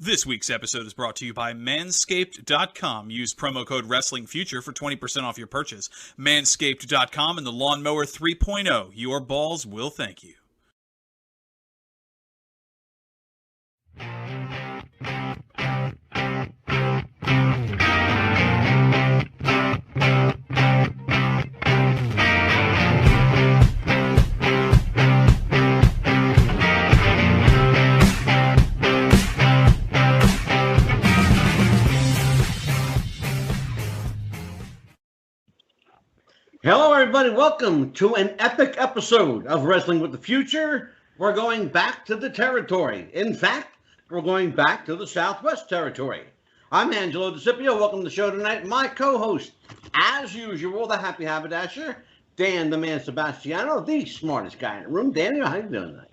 This week's episode is brought to you by Manscaped.com. Use promo code WrestlingFuture for 20% off your purchase. Manscaped.com and the Lawnmower 3.0. Your balls will thank you. Hello, everybody. Welcome to an epic episode of Wrestling with the Future. We're going back to the territory. In fact, we're going back to the Southwest Territory. I'm Angelo DeCipio. Welcome to the show tonight. My co-host, as usual, the happy haberdasher, Dan the Man Sebastiano, the smartest guy in the room. Daniel, how you doing tonight?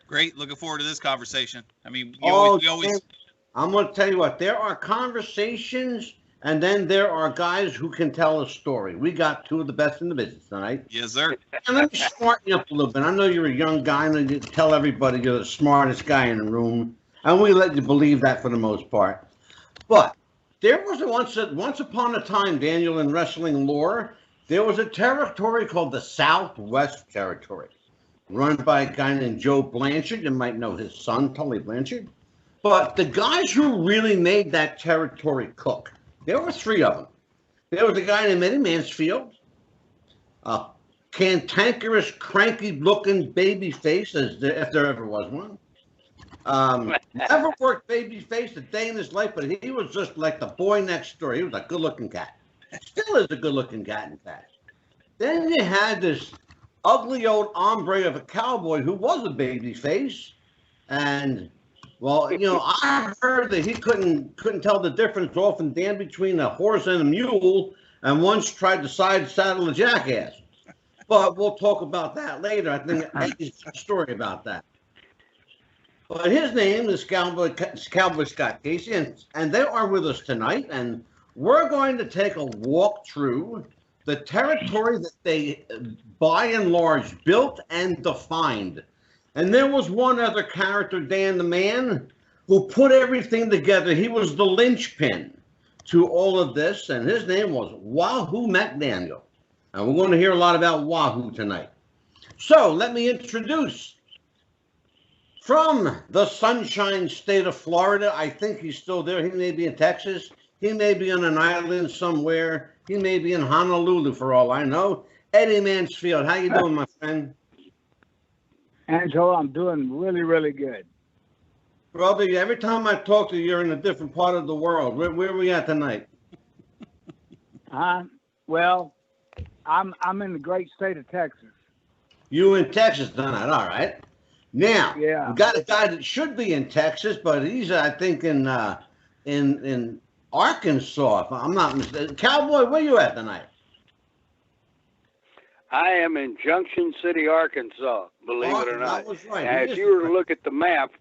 Great. Looking forward to this conversation. I mean, I'm going to tell you what. There are conversations, and then there are guys who can tell a story. We got two of the best in the business tonight. Yes, sir. And let me smarten you up a little bit. I know you're a young guy, and you tell everybody you're the smartest guy in the room, and we let you believe that for the most part. But there was once upon a time, Daniel, in wrestling lore, there was a territory called the Southwest Territory, run by a guy named Joe Blanchard. You might know his son, Tully Blanchard. But the guys who really made that territory cook, there were three of them. There was a guy named Eddy Mansfield, a cantankerous, cranky-looking baby face, if there ever was one. Never worked baby face a day in his life, but he was just like the boy next door. He was a good-looking cat. Still is a good-looking cat, in fact. Then you had this ugly old hombre of a cowboy who was a baby face, and well, you know, I heard that he couldn't tell the difference off and down between a horse and a mule, and once tried to side saddle a jackass. But we'll talk about that later. I think Eddy's got a story about that. But his name is Cowboy Scott Casey, and they are with us tonight, and we're going to take a walk through the territory that they, by and large, built and defined. And there was one other character, Dan the Man, who put everything together. He was the linchpin to all of this, and his name was Wahoo McDaniel. And we're going to hear a lot about Wahoo tonight. So let me introduce, from the Sunshine State of Florida, I think he's still there. He may be in Texas. He may be on an island somewhere. He may be in Honolulu, for all I know. Eddy Mansfield, how you doing, my friend? Angelo, I'm doing really, really good. Brother, every time I talk to you, you're in a different part of the world. Where are we at tonight? Well, I'm in the great state of Texas. You in Texas tonight, all right. Now, yeah, we got a guy that should be in Texas, but he's, I think, in Arkansas, if I'm not mistaken. Cowboy, where you at tonight? I am in Junction City, Arkansas, believe it or not. That was right. Now, if you were to look at the map,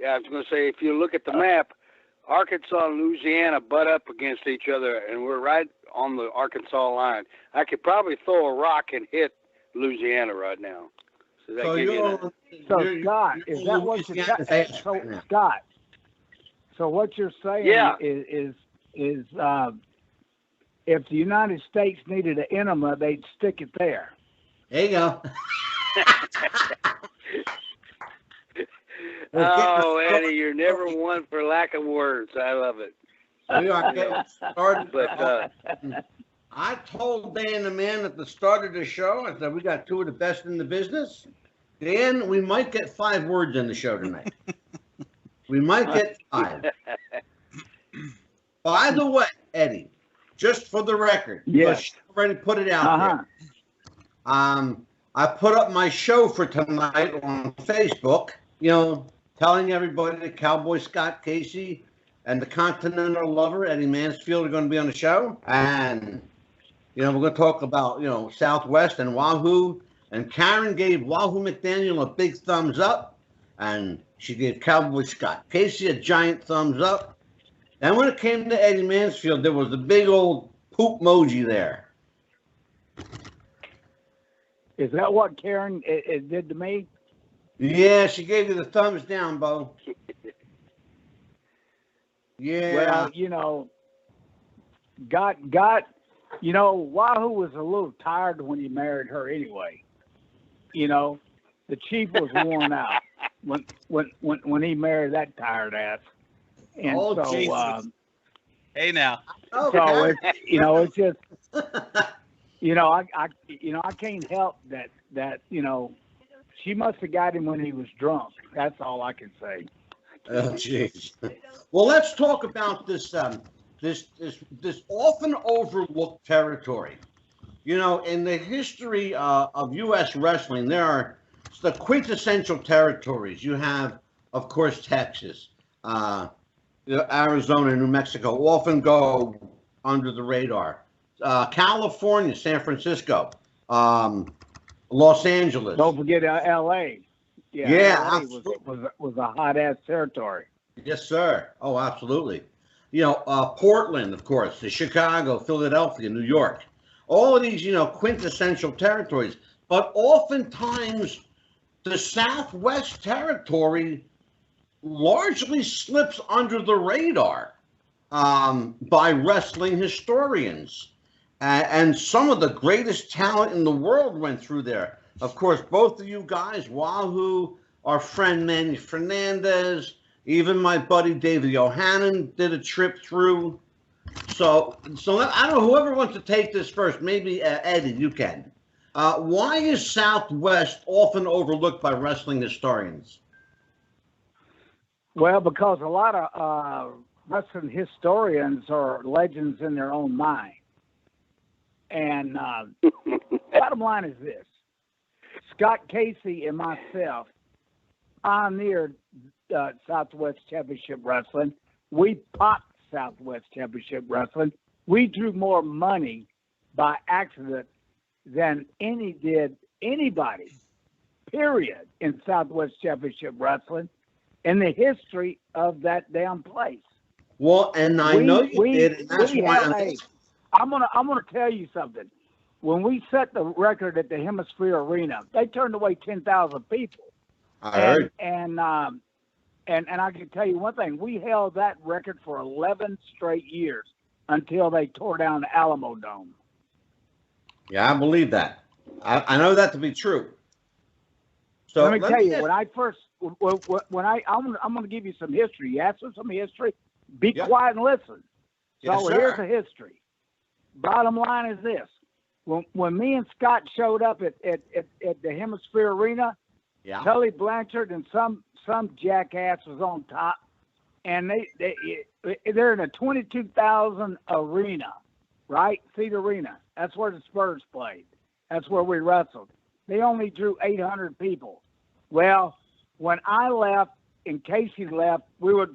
I was going to say, if you look at the map, Arkansas and Louisiana butt up against each other, and we're right on the Arkansas line. I could probably throw a rock and hit Louisiana right now. So Scott, is that what you're saying? Scott, so what you're saying is if the United States needed an enema, they'd stick it there. There you go. Oh, Eddy, you're never one for lack of words. I love it. We are getting started. But I told Dan the Man at the start of the show, I said we got two of the best in the business. Dan, we might get 5 words in the show tonight. We might get 5. By the way, Eddy, just for the record, yes, already put it out there. I put up my show for tonight on Facebook, you know, telling everybody that Cowboy Scott Casey and the Continental Lover, Eddy Mansfield, are going to be on the show. And, you know, we're going to talk about, you know, Southwest and Wahoo. And Karen gave Wahoo McDaniel a big thumbs up. And she gave Cowboy Scott Casey a giant thumbs up. And when it came to Eddy Mansfield, there was a big old poop emoji there. Is that what Karen it did to me? Yeah, she gave you the thumbs down, Bo. Yeah. Well, Wahoo was a little tired when he married her anyway. The chief was worn out when he married that tired ass. And Jesus. Hey now. So it's just I can't help that she must have got him when he was drunk. That's all I can say. Oh, jeez. Well, let's talk about this this often overlooked territory. In the history of U.S. wrestling, there are the quintessential territories. You have, of course, Texas, Arizona, New Mexico often go under the radar. California, San Francisco, Los Angeles. Don't forget L.A. Yeah, LA was a hot ass territory. Yes, sir. Oh, absolutely. Portland, of course, Chicago, Philadelphia, New York. All of these, quintessential territories. But oftentimes, the Southwest territory largely slips under the radar by wrestling historians. And some of the greatest talent in the world went through there. Of course, both of you guys, Wahoo, our friend Manny Fernandez, even my buddy David Yohanan did a trip through. So I don't know, whoever wants to take this first, maybe Eddie, you can. Why is Southwest often overlooked by wrestling historians? Well, because a lot of wrestling historians are legends in their own mind. And bottom line is this. Scott Casey and myself pioneered Southwest Championship Wrestling. We popped Southwest Championship Wrestling. We drew more money by accident than anybody, period, in Southwest Championship Wrestling in the history of that damn place. Well, and I know you did, and that's why I'm gonna tell you something. When we set the record at the Hemisphere Arena, they turned away 10,000 people. I heard. And I can tell you one thing: we held that record for 11 straight years until they tore down the Alamo Dome. Yeah, I believe that. I know that to be true. So let me tell you, when I first, I'm going to give you some history. You asked for some history. Be quiet and listen. Yes, so sir. here's the history. Bottom line is this: when me and Scott showed up at the Hemisphere Arena, Tully Blanchard and some jackass was on top, and they're in a 22,000 arena, right? Seat arena. That's where the Spurs played. That's where we wrestled. They only drew 800 people. Well, when I left and Casey left, we were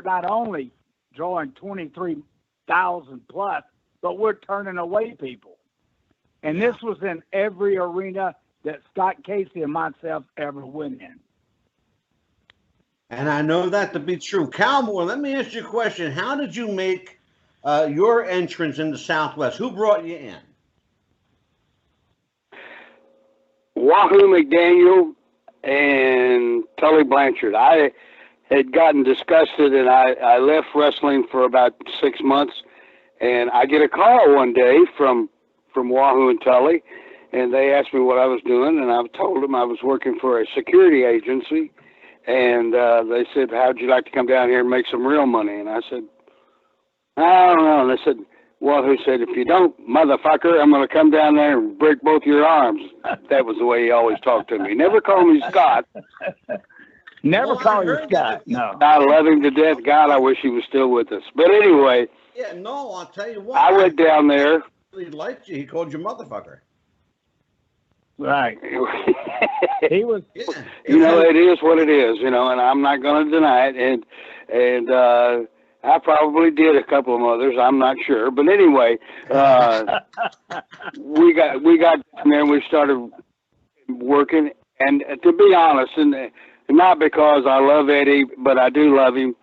not only drawing 23,000 plus, but we're turning away people. And this was in every arena that Scott Casey and myself ever went in. And I know that to be true. Cowboy, let me ask you a question. How did you make your entrance in the Southwest? Who brought you in? Wahoo McDaniel and Tully Blanchard. I had gotten disgusted, and I left wrestling for about 6 months. And I get a call one day from Wahoo and Tully, and they asked me what I was doing, and I told them I was working for a security agency. And they said, how'd you like to come down here and make some real money? And I said, I don't know. And they said, Wahoo said, if you don't, motherfucker, I'm going to come down there and break both your arms. That was the way he always talked to me. Never called me Scott. Never call you Scott. No. I love him to death. God, I wish he was still with us. But anyway. Yeah, no, I'll tell you what. I went down there. He liked you. He called you motherfucker. Right. He was. Yeah. It is what it is, and I'm not going to deny it. And I probably did a couple of others. I'm not sure. But anyway, we got down there and we started working. And to be honest, and not because I love Eddie, but I do love him,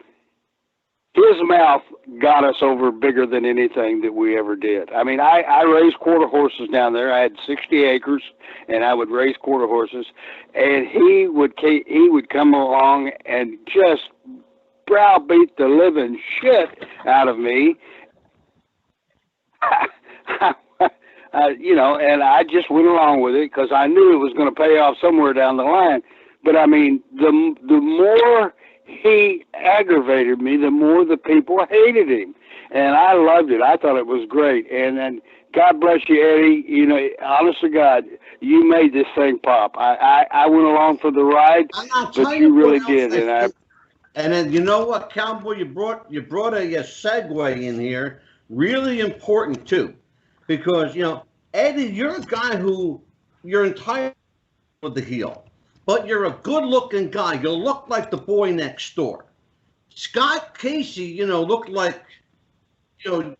his mouth got us over bigger than anything that we ever did. I mean, I raised quarter horses down there. I had 60 acres, and I would raise quarter horses. And he would come along and just browbeat the living shit out of me. You know, and I just went along with it because I knew it was going to pay off somewhere down the line. But I mean, the more he aggravated me, the more the people hated him, and I loved it. I thought it was great. And God bless you, Eddie. You know, honest to God, you made this thing pop. I went along for the ride, but you really did. And then you know what, Cowboy, you brought a segue in here, really important too, because you know, Eddie, you're a guy who you're entitled with the heel, but you're a good-looking guy. You look like the boy next door. Scott Casey, you know, looked like, you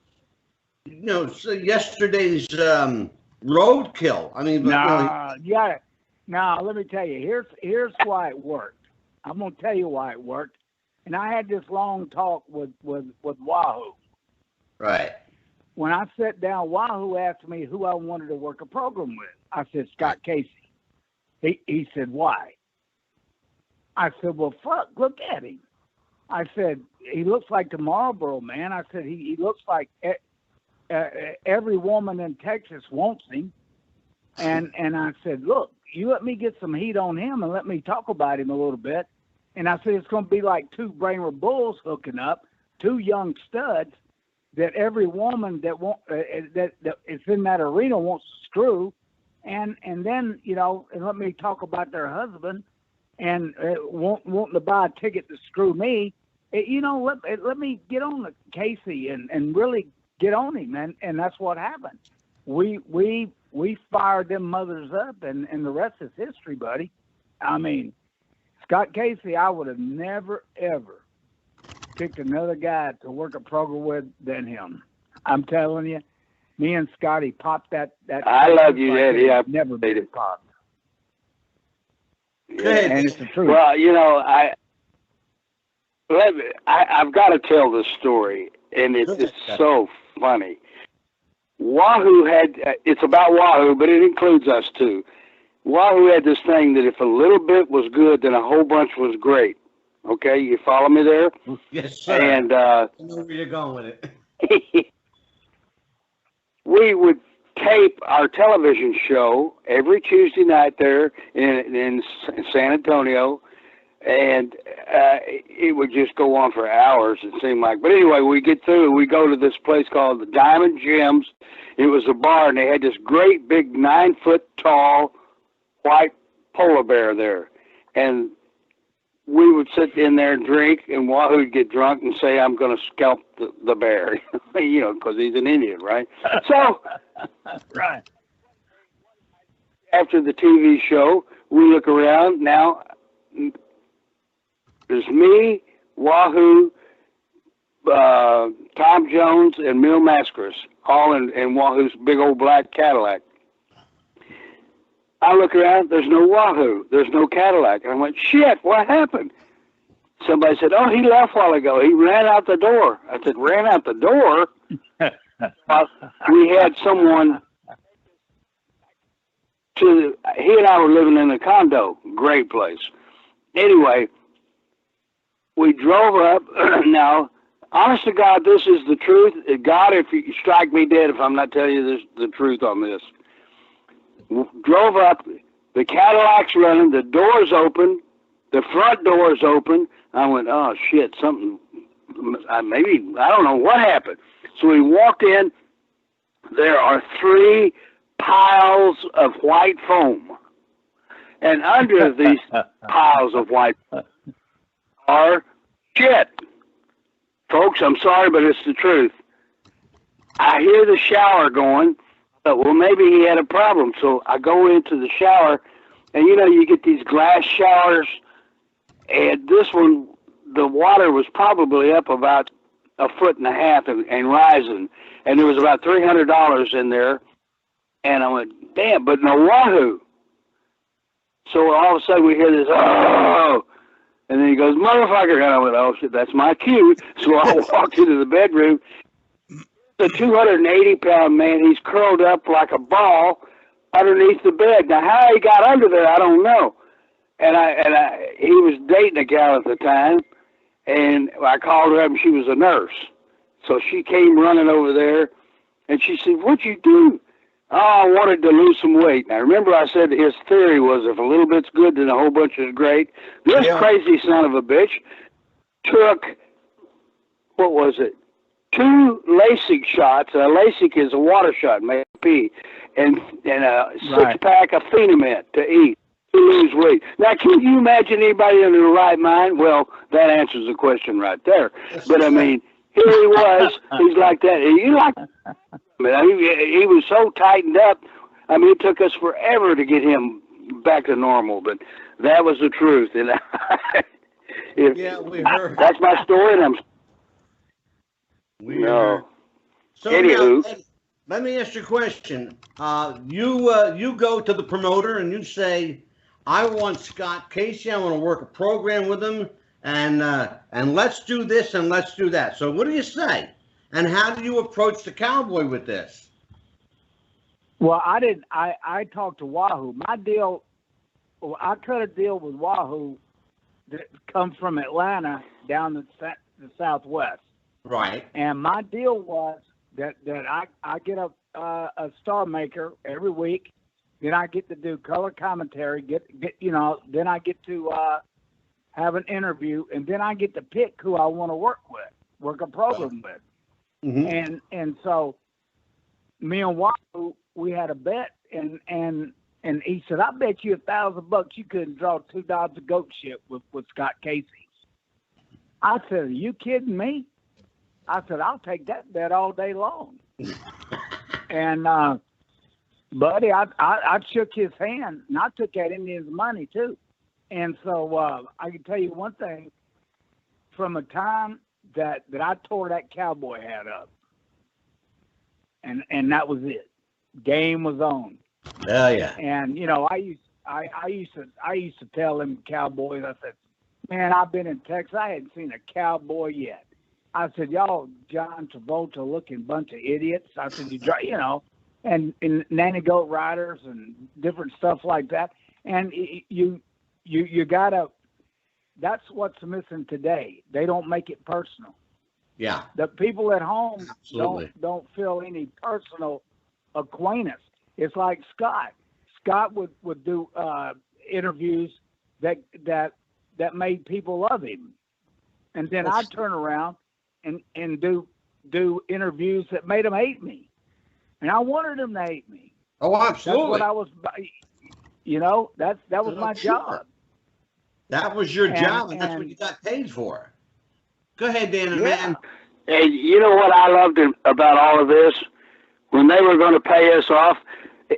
know, yesterday's roadkill. I mean, Now, let me tell you. Here's why it worked. I'm gonna tell you why it worked. And I had this long talk with Wahoo. Right. When I sat down, Wahoo asked me who I wanted to work a program with. I said, Scott Casey. He said, why? I said, well, fuck, look at him. I said, he looks like the Marlboro Man. I said, he looks like every woman in Texas wants him. And I said, look, you let me get some heat on him and let me talk about him a little bit. And I said, it's going to be like two Bramer bulls hooking up, two young studs that every woman that is in that arena wants to screw. And then, you know, and let me talk about their husband and wanting to buy a ticket to screw me. You know, let me get on to Casey and really get on him. And that's what happened. We fired them mothers up, and the rest is history, buddy. I mean, Scott Casey, I would have never, ever picked another guy to work a program with than him. I'm telling you, me and Scotty popped that. I love you, Eddie. I've never been popped. Yeah. And it's the truth. Well, you know, I've got to tell this story, and it's so funny. Wahoo had, it's about Wahoo, but it includes us too. Wahoo had this thing that if a little bit was good, then a whole bunch was great. Okay, you follow me there? Yes, sir. And I know where you're going with it. We would tape our television show every Tuesday night there in San Antonio, and it would just go on for hours, it seemed like. But anyway, we get through, we go to this place called the Diamond Gems. It was a bar, and they had this great big 9-foot-tall white polar bear there. And we would sit in there and drink, and Wahoo would get drunk and say, I'm going to scalp the bear, you know, because he's an Indian, right? So, right. After the TV show, we look around. Now, there's me, Wahoo, Tom Jones, and Mil Mascaras, all in Wahoo's big old black Cadillac. I look around, there's no Wahoo, there's no Cadillac. And I went, shit, what happened? Somebody said, oh, he left a while ago. He ran out the door. I said, ran out the door? We had someone, he and I were living in a condo, great place. Anyway, we drove up. Now, honest to God, this is the truth. God, if you strike me dead if I'm not telling you the truth on this. Drove up, the Cadillac's running, the door's open, the front door's open. I went, oh shit, something, maybe, I don't know what happened. So we walked in, there are 3 piles of white foam. And under these piles of white foam are shit. Folks, I'm sorry, but it's the truth. I hear the shower going. Well, maybe he had a problem. So I go into the shower, and you know, you get these glass showers, and this one, the water was probably up about 1.5 feet and rising, and there was about $300 in there, and I went, damn, but no Wahoo. So all of a sudden we hear this, oh, and then he goes, motherfucker, and I went, oh shit, that's my cue. So I walked into the bedroom. The 280-pound man, he's curled up like a ball underneath the bed. Now, how he got under there, I don't know. And he was dating a gal at the time, And I called her up, and she was a nurse. So she came running over there, and she said, "What'd you do?" "Oh, I wanted to lose some weight." Now, remember I said his theory was if a little bit's good, then a whole bunch is great. This crazy son of a bitch took, what was it, 2 LASIK shots. LASIK is a water shot, maybe, and a 6-pack of Phenament to eat to lose weight. Now, can you imagine anybody in their right mind? Well, that answers the question right there. But, I mean, here he was. He's like that. You like, I mean, he was so tightened up. I mean, it took us forever to get him back to normal, but that was the truth. And we heard. That's my story, and So anywho, now, let me ask you a question. You go to the promoter and you say, "I want Scott Casey. I want to work a program with him, and let's do this and let's do that." So what do you say? And how do you approach the Cowboy with this? Well, I talked to Wahoo. My deal, I cut a deal with Wahoo that comes from Atlanta down the Southwest. Right. And my deal was that I get a star maker every week. Then I get to do color commentary. Then I get to have an interview, and then I get to pick who I want to work a program with. Mm-hmm. And so me and Wahoo, we had a bet, and he said, "I bet you $1,000 you couldn't draw 2 dogs of goat shit with Scott Casey." I said, "Are you kidding me?" I said, "I'll take that bet all day long." And buddy, I shook his hand, and I took out his money too. And so I can tell you one thing: from a time that I tore that Cowboy hat up, and that was it. Game was on. Oh yeah. And I used to tell them Cowboys, I said, "Man, I've been in Texas. I hadn't seen a cowboy yet." I said, "Y'all John Travolta looking bunch of idiots." I said, and nanny goat riders and different stuff like that. And you gotta. That's what's missing today. They don't make it personal. Yeah. The people at home Absolutely. don't feel any personal acquaintance. It's like Scott. Scott would do interviews that made people love him, and then I'd turn around and do interviews that made them hate me, and I wanted them to hate me. Oh, absolutely. That's what I was. That was my job. That was your job, and that's what you got paid for. Go ahead, Dan and man. Hey, you know what I loved about all of this? When they were going to pay us off,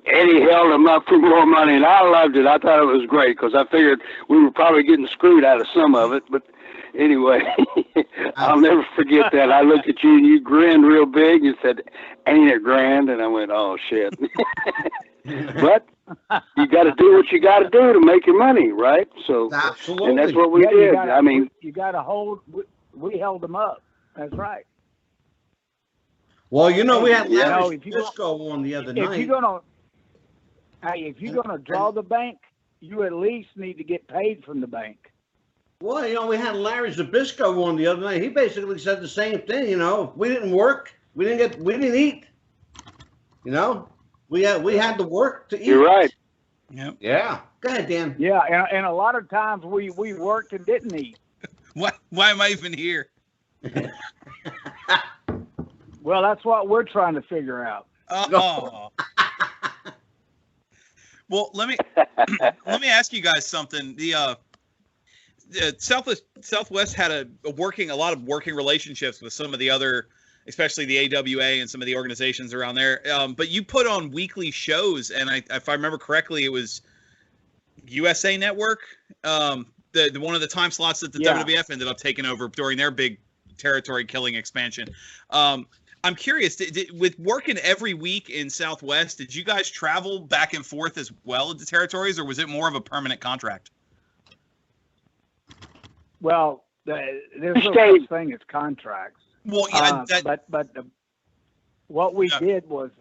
Eddy held them up for more money, and I loved it. I thought it was great because I figured we were probably getting screwed out of some of it. But anyway, I'll never forget that. I looked at you, and you grinned real big. You said, "Ain't it grand?" And I went, "Oh, shit." But you got to do what you got to do to make your money, right? So, absolutely. And that's what we did. You got to hold. We held them up. That's right. Well, we had Larry Bisco on the other night. If you're gonna draw the bank, you at least need to get paid from the bank. Well, we had Larry Zabisco on the other night. He basically said the same thing. If we didn't work, we didn't eat. We had to work to eat. You're right. Yep. Yeah. Go ahead, Dan. Yeah, and a lot of times we worked and didn't eat. Why am I even here? Well, that's what we're trying to figure out. Oh. Well, let me ask you guys something. The Southwest had a lot of working relationships with some of the other, especially the AWA and some of the organizations around there. But you put on weekly shows, and if I remember correctly, it was USA Network. The one of the time slots that the WWF ended up taking over during their big territory killing expansion. I'm curious, with working every week in Southwest, did you guys travel back and forth as well into territories, or was it more of a permanent contract? Well, there's no such thing as contracts. Well, yeah, but what we did was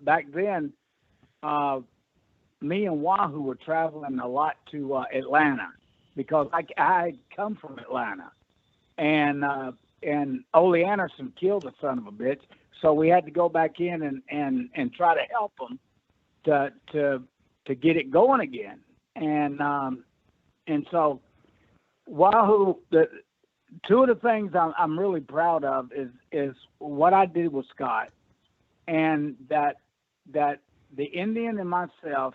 back then, me and Wahoo were traveling a lot to Atlanta, because I come from Atlanta, and Ole Anderson killed the son of a bitch, so we had to go back in and try to help him to get it going again, and so Wahoo, two of the things I'm really proud of is what I did with Scott, and that the Indian and myself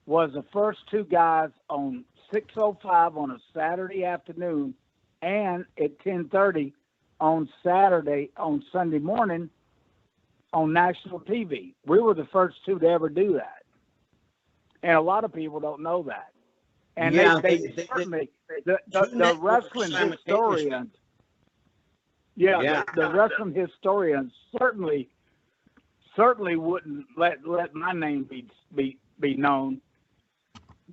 was the first two guys on 6:05 on a Saturday afternoon and at 10:30 on Sunday morning on national TV. We were the first two to ever do that. And a lot of people don't know that. And yeah, they certainly, the wrestling historians, the wrestling historians certainly wouldn't let my name be known.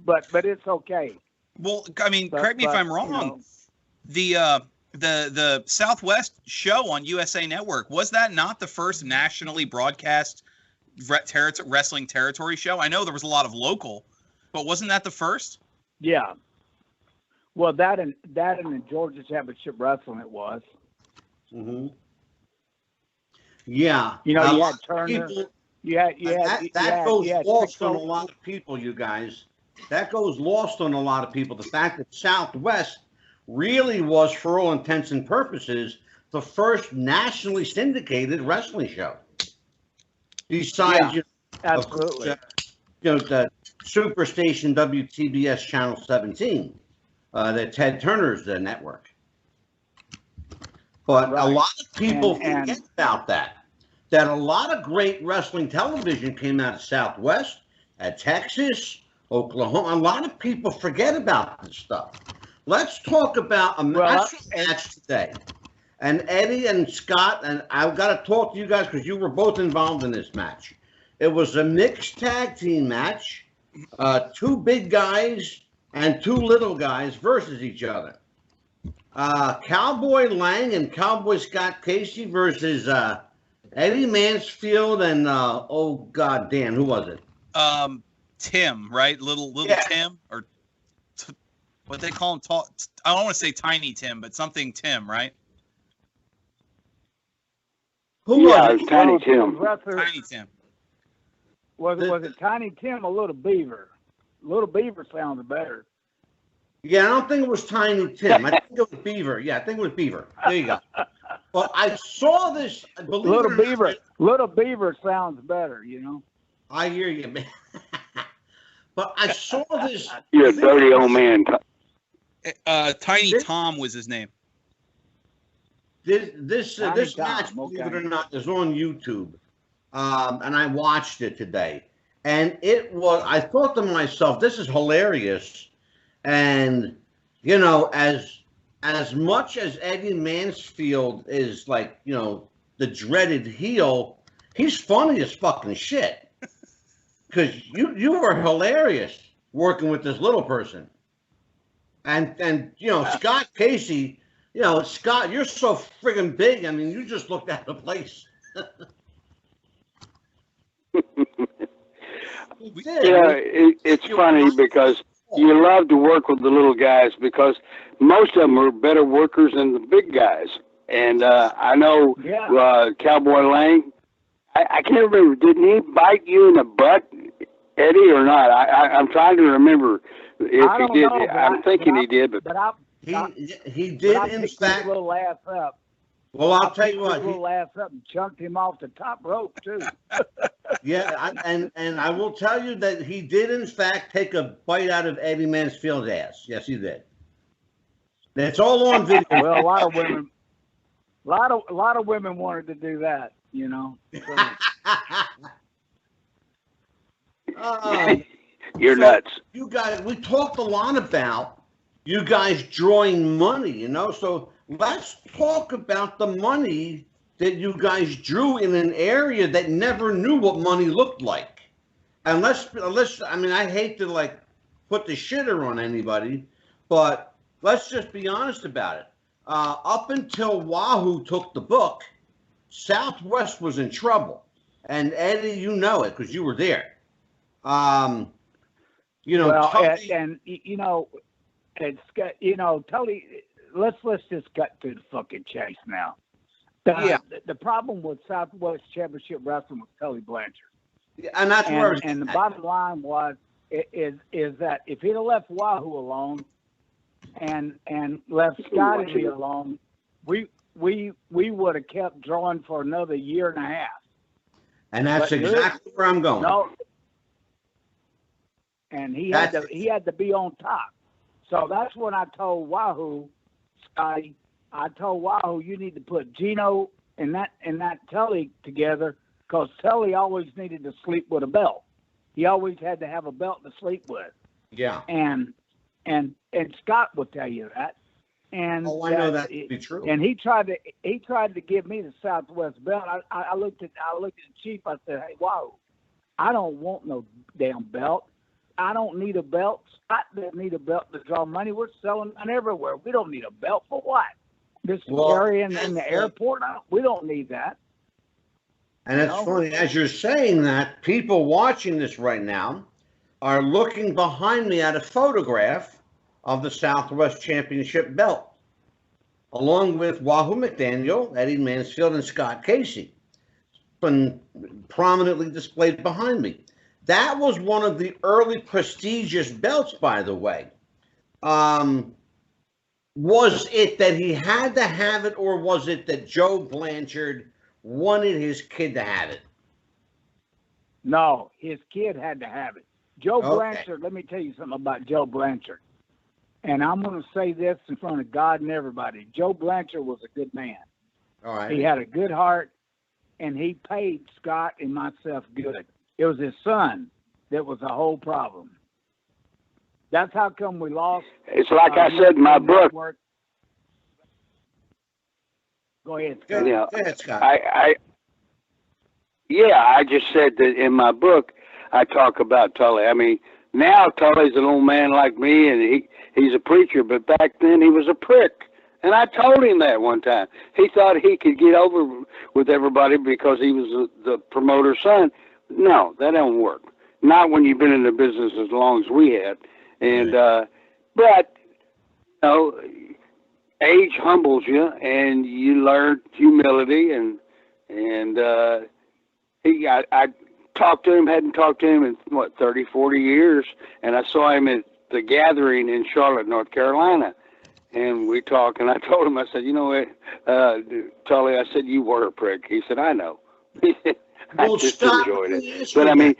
But it's okay. Well, I mean, correct me if I'm wrong. You know, the Southwest show on USA Network, was that not the first nationally broadcast wrestling territory show? I know there was a lot of local, but wasn't that the first? Yeah. Well, that and the Georgia Championship Wrestling it was. Mm-hmm. Yeah. You know, you had Turner. That goes lost on a lot of people, you guys. That goes lost on a lot of people. The fact that Southwest really was, for all intents and purposes, the first nationally syndicated wrestling show. Besides, absolutely, the Superstation WTBS Channel 17, that Ted Turner's network. But a lot of people forget about that. That a lot of great wrestling television came out of Southwest, Texas, Oklahoma. A lot of people forget about this stuff. Let's talk about a match today. And Eddie and Scott, and I've got to talk to you guys because you were both involved in this match. It was a mixed tag team match. Two big guys and two little guys versus each other. Cowboy Lang and Cowboy Scott Casey versus Eddy Mansfield and oh god damn, who was it? Tim, right? Little Tim, or what they call him? I don't want to say Tiny Tim, but something Tim, right? Who was it? Tiny Tim. Tiny Tim. Was it Tiny Tim or Little Beaver? Little Beaver sounds better. Yeah, I don't think it was Tiny Tim. I think it was Beaver. Yeah, I think it was Beaver. There you go. But I saw this. Little Beaver sounds better, you know. I hear you, man. But I saw this. You're a dirty old man. Tiny Tom was his name. This match, believe it or not, is on YouTube, and I watched it today, and it was. I thought to myself, this is hilarious, and you know, as much as Eddy Mansfield is like, you know, the dreaded heel, he's funny as fucking shit. Because you were hilarious working with this little person, and you know, Scott Casey. You know, Scott, you're so friggin' big. I mean, you just looked out of place. It's funny because you love to work with the little guys because most of them are better workers than the big guys. And I know Cowboy Lang, I can't remember, didn't he bite you in the butt, Eddie, or not? I'm trying to remember if he did. I'm thinking he did, but he did, in fact. A little ass up. Well, I'll tell you what. A little ass up and chunked him off the top rope too. Yeah, and I will tell you that he did, in fact, take a bite out of Eddy Mansfield's ass. Yes, he did. It's all on video. Well, a lot of women wanted to do that, you know. You're nuts. You guys, we talked a lot about you guys drawing money, you know. So let's talk about the money that you guys drew in an area that never knew what money looked like. And let's I mean, I hate to like put the shitter on anybody, but let's just be honest about it. Up until Wahoo took the book, Southwest was in trouble. And Eddie, you know it because you were there. You know, well, and you know, it's got, Tully. Let's just cut to the fucking chase now. The problem with Southwest Championship Wrestling was Tully Blanchard. And that's where. And the bottom line is that if he'd have left Wahoo alone and left Scotty alone, we would have kept drawing for another year and a half. And that's exactly where I'm going. No. And he had to be on top. So that's when I told Wahoo, Scotty, you need to put Gino and that Tully together, because Tully always needed to sleep with a belt. He always had to have a belt to sleep with. Yeah. And Scott will tell you that. And I know that to be true. And he tried to give me the Southwest belt. I looked at the chief. I said, "Hey, wow, I don't want no damn belt. I don't need a belt. Scott doesn't need a belt to draw money. We're selling it everywhere. We don't need a belt for what? This area in the airport? We don't need that." And it's funny, as you're saying that, people watching this right now are looking behind me at a photograph of the Southwest Championship belt, along with Wahoo McDaniel, Eddy Mansfield, and Scott Casey, been prominently displayed behind me. That was one of the early prestigious belts, by the way. Was it that he had to have it, or was it that Joe Blanchard wanted his kid to have it? No, his kid had to have it. Joe Blanchard, let me tell you something about Joe Blanchard. And I'm going to say this in front of God and everybody. Joe Blanchard was a good man. All right. He had a good heart, and he paid Scott and myself good. It was his son that was the whole problem. That's how come we lost. It's like I said in my book. Go ahead, Scott. Go ahead, Scott. I just said that in my book, I talk about Tully. I mean, now Tully's an old man like me, and he's a preacher, but back then he was a prick. And I told him that one time. He thought he could get over with everybody because he was the promoter's son. No, that don't work. Not when you've been in the business as long as we had. And but age humbles you, and you learn humility. And I talked to him, hadn't talked to him in 30, 40 years, and I saw him at the gathering in Charlotte, North Carolina. And we talked, and I told him, I said, "You know what, Tully," I said, "you were a prick." He said, "I know." I just enjoyed it. But I mean,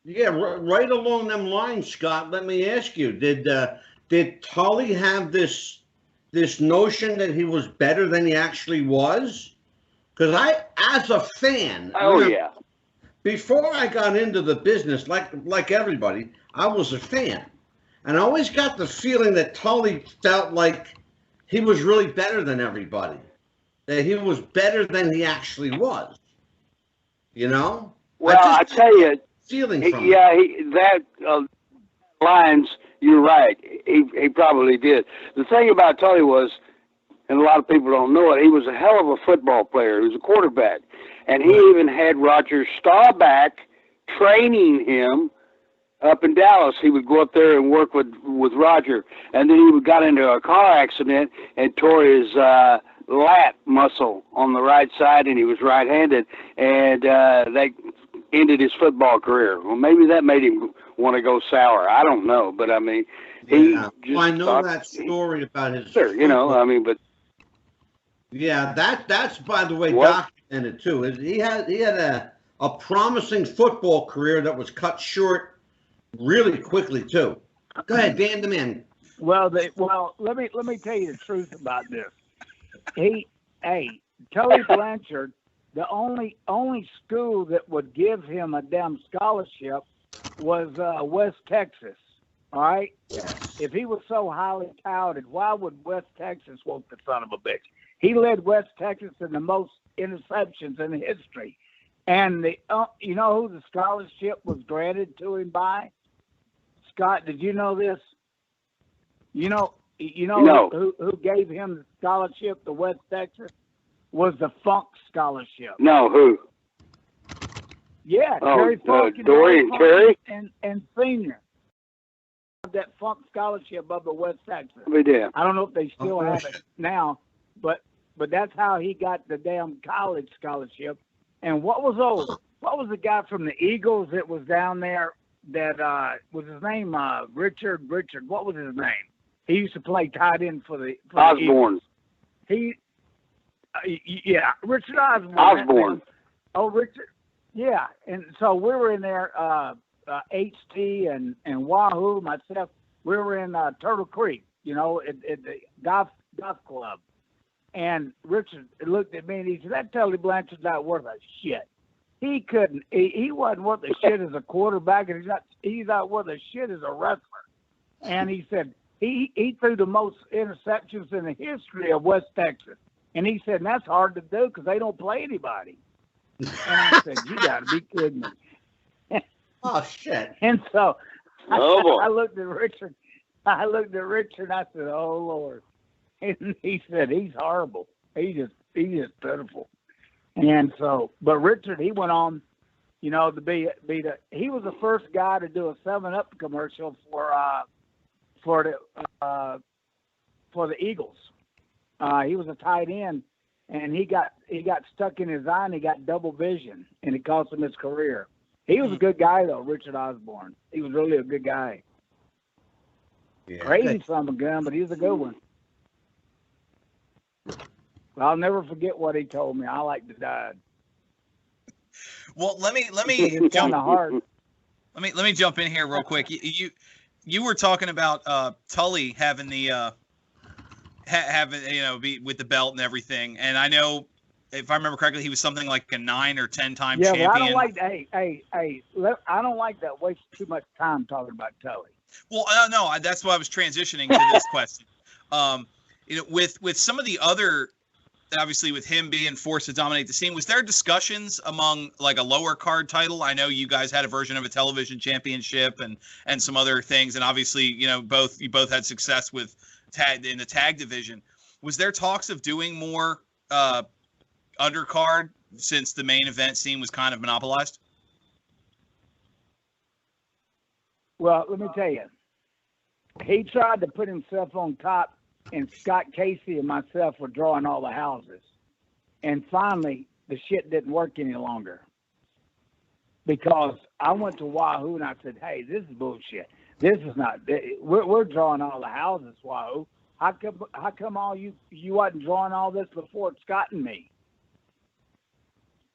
yeah, right along them lines, Scott. Let me ask you: Did Tully have this notion that he was better than he actually was? Because as a fan, before I got into the business, like everybody, I was a fan. And I always got the feeling that Tully felt like he was really better than everybody. That he was better than he actually was. You know? Well, I tell you, feeling from lines, you're right. He probably did. The thing about Tully was, and a lot of people don't know it, he was a hell of a football player. He was a quarterback. And he even had Roger Staubach training him up in Dallas. He would go up there and work with Roger. And then he got into a car accident and tore his lat muscle on the right side, and he was right-handed. And they ended his football career. Well, maybe that made him want to go sour. I don't know. But, I mean, he just I know that story about his... Sure, but... Yeah, that's by the way, documented, too. He had a promising football career that was cut short really quickly too. Go ahead, Dan the Man. Well, let me tell you the truth about this. Tully Blanchard, the only school that would give him a damn scholarship was West Texas. All right. Yes. If he was so highly touted, why would West Texas want the son of a bitch? He led West Texas in the most interceptions in history. And you know who the scholarship was granted to him by? Scott, did you know this? You know no. who gave him the scholarship to West Texas? Was the Funk Scholarship. No, who? Yeah, Terry Funk Dory and Terry? And Senior. that Funk Scholarship up at West Texas. We did. I don't know if they still have it now, but that's how he got the damn college scholarship. And what was the guy from the Eagles that was down there that was his name Richard? What was his name? He used to play tight end for the Osborne. Richard Osborne. Osborne. Oh, Richard. Yeah, and so we were in there, HT and Wahoo, myself. We were in Turtle Creek, at the golf club. And Richard looked at me and he said, "That Tully Blanchard's not worth a shit. He couldn't. He wasn't worth a shit as a quarterback, and he's not worth a shit as a wrestler." And he said he threw the most interceptions in the history of West Texas. And he said, and that's hard to do because they don't play anybody. And I said, "You got to be kidding me." Oh, shit. And so boy. I looked at Richard. And I said, "Oh, Lord." And he said, "He's horrible. He's just pitiful." And so, but Richard, he went on, to be he was the first guy to do a 7-Up commercial for the Eagles. He was a tight end, and he got stuck in his eye and he got double vision, and it cost him his career. He was a good guy though, Richard Osborne. He was really a good guy. Yeah, Crazy son of a gun, but he was a good one. I'll never forget what he told me. I like to die. Well, let me It's kind of hard. Let me jump in here real quick. You were talking about Tully having the be with the belt and everything, and I know if I remember correctly, he was something like a 9 or 10-time champion. Yeah, I don't like I don't like that. Waste too much time talking about Tully. Well, no, that's why I was transitioning to this question. With some of the other. Obviously, with him being forced to dominate the scene, was there discussions among like a lower card title? I know you guys had a version of a television championship and some other things, and obviously, you both had success with in the tag division. Was there talks of doing more undercard since the main event scene was kind of monopolized? Well, let me tell you, he tried to put himself on top. And Scott Casey and myself were drawing all the houses. And finally, the shit didn't work any longer. Because I went to Wahoo and I said, "Hey, this is bullshit. This is not, we're drawing all the houses, Wahoo. How come all you wasn't drawing all this before Scott and me?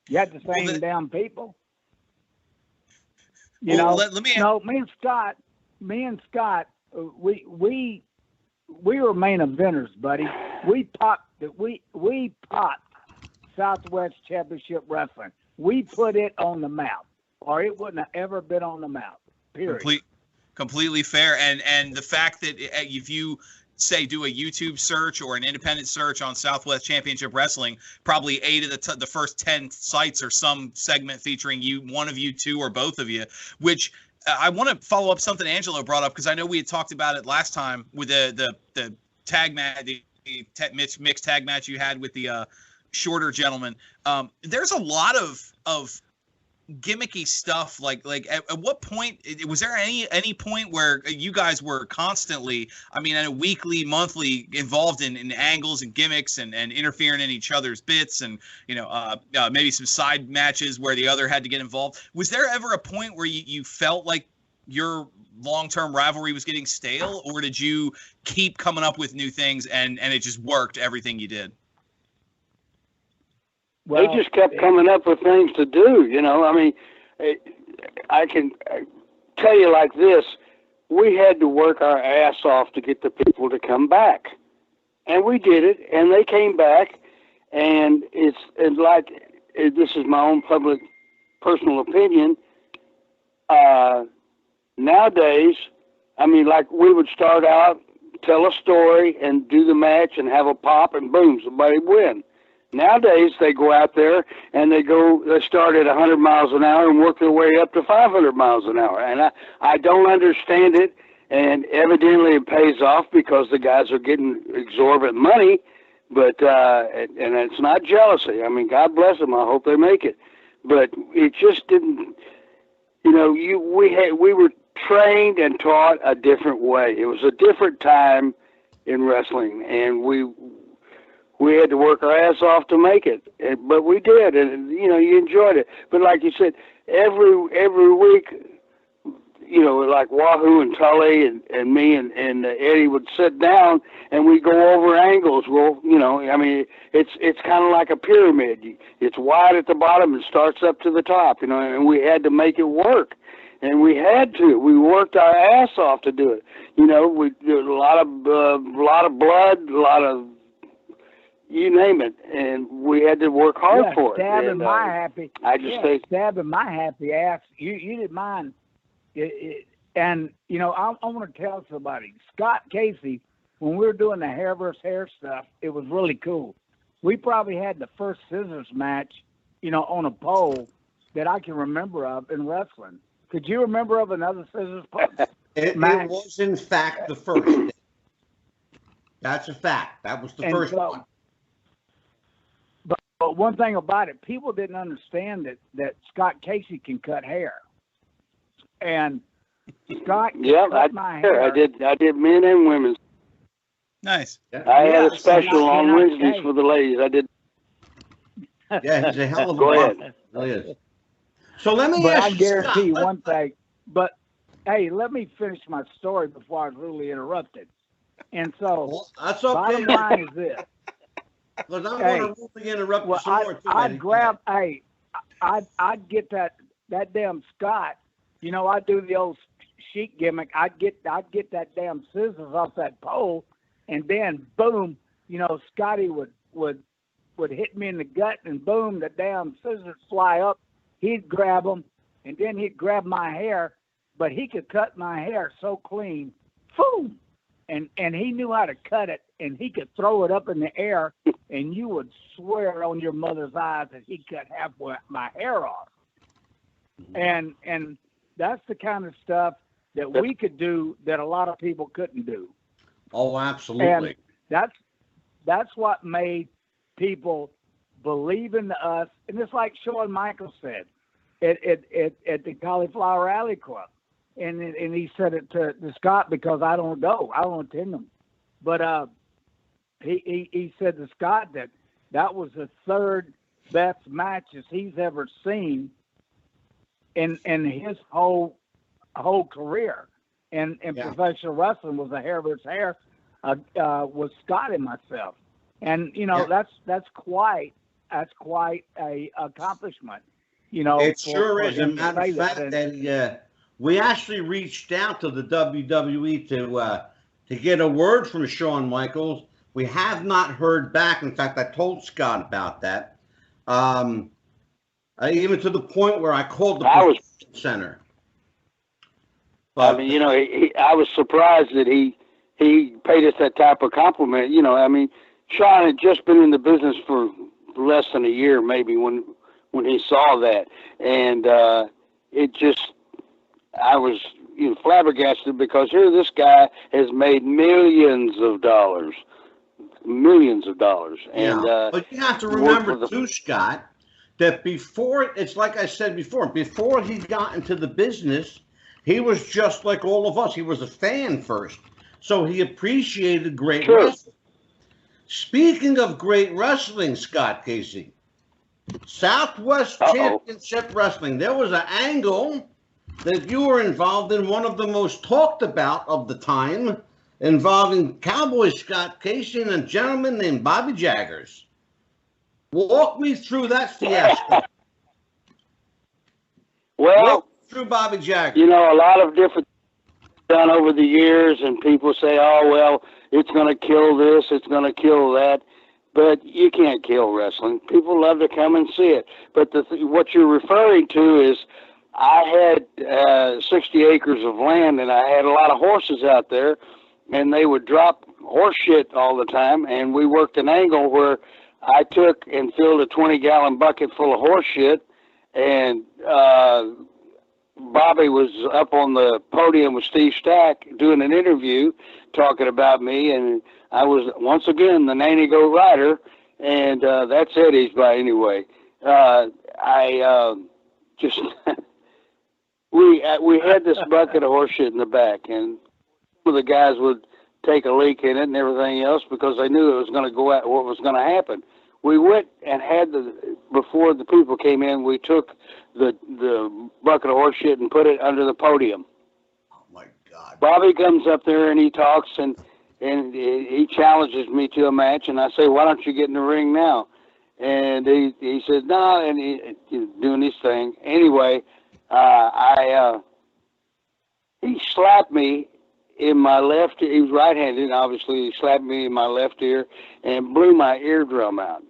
You had the same damn people." Let me me and Scott, we were main eventers, buddy. We popped Southwest Championship Wrestling. We put it on the map, or it wouldn't have ever been on the map. Period. Completely fair. And the fact that if you say do a YouTube search or an independent search on Southwest Championship Wrestling, probably 8 of the first 10 sites are some segment featuring you, one of you, two, or both of you, which. I want to follow up something Angelo brought up because I know we had talked about it last time with the tag match, the mixed tag match you had with the shorter gentleman. There's a lot of gimmicky stuff. Like at what point was there any point where you guys were constantly, a weekly, monthly involved in angles and gimmicks and interfering in each other's bits and maybe some side matches where the other had to get involved? Was there ever a point where you felt like your long-term rivalry was getting stale, or did you keep coming up with new things and it just worked everything you did? Well, they just kept coming up with things to do, I can tell you like this. We had to work our ass off to get the people to come back. And we did it, and they came back, and it's like, this is my own personal opinion, nowadays, like we would start out, tell a story, and do the match, and have a pop, and boom, somebody win. Nowadays, they go out there and they start at 100 miles an hour and work their way up to 500 miles an hour. And I don't understand it. And evidently it pays off because the guys are getting exorbitant money. But, and it's not jealousy. God bless them. I hope they make it. But it just didn't, we were trained and taught a different way. It was a different time in wrestling, and we had to work our ass off to make it, but we did, and you enjoyed it. But like you said, every week, like Wahoo and Tully and me and Eddy would sit down and we go over angles. Well, it's kind of like a pyramid. It's wide at the bottom and starts up to the top, and we had to make it work. And we had to. We worked our ass off to do it. We did a lot of blood, a lot of you name it, and we had to work hard for it. Stabbing my happy. I just think stabbing my happy ass. You didn't mind. And I want to tell somebody. Scott Casey, when we were doing the hair versus hair stuff, it was really cool. We probably had the first scissors match, on a pole that I can remember of in wrestling. Could you remember of another scissors match? It was, in fact, the first. That's a fact. That was the first one. But one thing about it, people didn't understand that Scott Casey can cut hair. And Scott cut my hair. I did men and women's. Nice. I had a special on Wednesdays for the ladies. I did. Yeah, he's a hell of a Go ahead. He is. So let me ask I you, guarantee Scott, one thing. But hey, let me finish my story before I was really interrupted. And so, that's okay. Bottom line is this. Because I'm going to really interrupt you some more. I'd get that damn Scott. I'd do the old sheet gimmick. I'd get that damn scissors off that pole, and then boom, Scotty would hit me in the gut, and boom, the damn scissors fly up. He'd grab them, and then he'd grab my hair, but he could cut my hair so clean, boom, and he knew how to cut it, and he could throw it up in the air, and you would swear on your mother's eyes that he cut half my hair off. And that's the kind of stuff that we could do that a lot of people couldn't do. Oh, absolutely. And that's what made people believe in us. And it's like Shawn Michaels said at the Cauliflower Alley Club. And he said it to Scott because I don't go. I don't attend them. But he said to Scott that was the third best matches he's ever seen in his whole career. And professional wrestling was a hair versus hair with Scott and myself. And that's quite a accomplishment. It sure is. As a matter of fact, that we actually reached out to the WWE to get a word from Shawn Michaels. We have not heard back. In fact, I told Scott about that. Even to the point where I called the center. But, I was surprised that he paid us that type of compliment. Shawn had just been in the business for less than a year, maybe, when he saw that, and I was flabbergasted because here this guy has made millions of dollars, and but you have to remember too, Scott, that it's like I said before he got into the business, he was just like all of us. He was a fan first, so he appreciated great wrestling. Speaking of great wrestling, Scott Casey, Southwest Championship Wrestling, there was an angle that you were involved in, one of the most talked about of the time, involving Cowboy Scott Casey and a gentleman named Bobby Jaggers. Walk me through that fiasco. Well, through Bobby Jaggers. A lot of different done over the years, and people say, oh, well, it's going to kill this, it's going to kill that. But you can't kill wrestling. People love to come and see it. But what you're referring to is I had 60 acres of land, and I had a lot of horses out there, and they would drop horse shit all the time, and we worked an angle where I took and filled a 20-gallon bucket full of horse shit, and Bobby was up on the podium with Steve Stack doing an interview talking about me, and I was, once again, the nanny goat rider, and that's Eddy's by anyway. I just, we had this bucket of horse shit in the back, and some of the guys would take a leak in it and everything else because they knew it was going to go out. What was going to happen? We went and had before the people came in. We took the bucket of horse shit and put it under the podium. Oh my God! Bobby comes up there and he talks and he challenges me to a match, and I say, "Why don't you get in the ring now?" And he says, "No," and he's doing his thing. Anyway, he slapped me in my left. He was right-handed, obviously. He slapped me in my left ear and blew my eardrum out.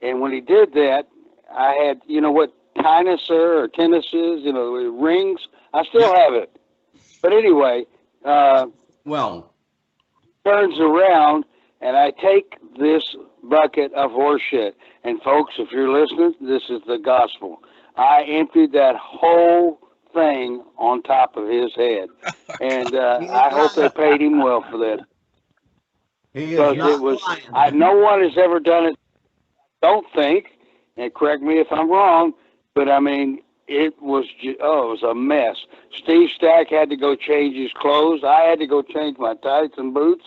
And when he did that, I had, you know what tinnitus or tennis is, you know, rings. I still have it. But anyway, well, turns around and I take this bucket of horse shit. And folks, if you're listening, this is the gospel. I emptied that whole thing on top of his head, and I hope they paid him well for that. Because it was, no one has ever done it. Don't think, and correct me if I'm wrong, but I mean, it was it was a mess. Steve Stack had to go change his clothes. I had to go change my tights and boots.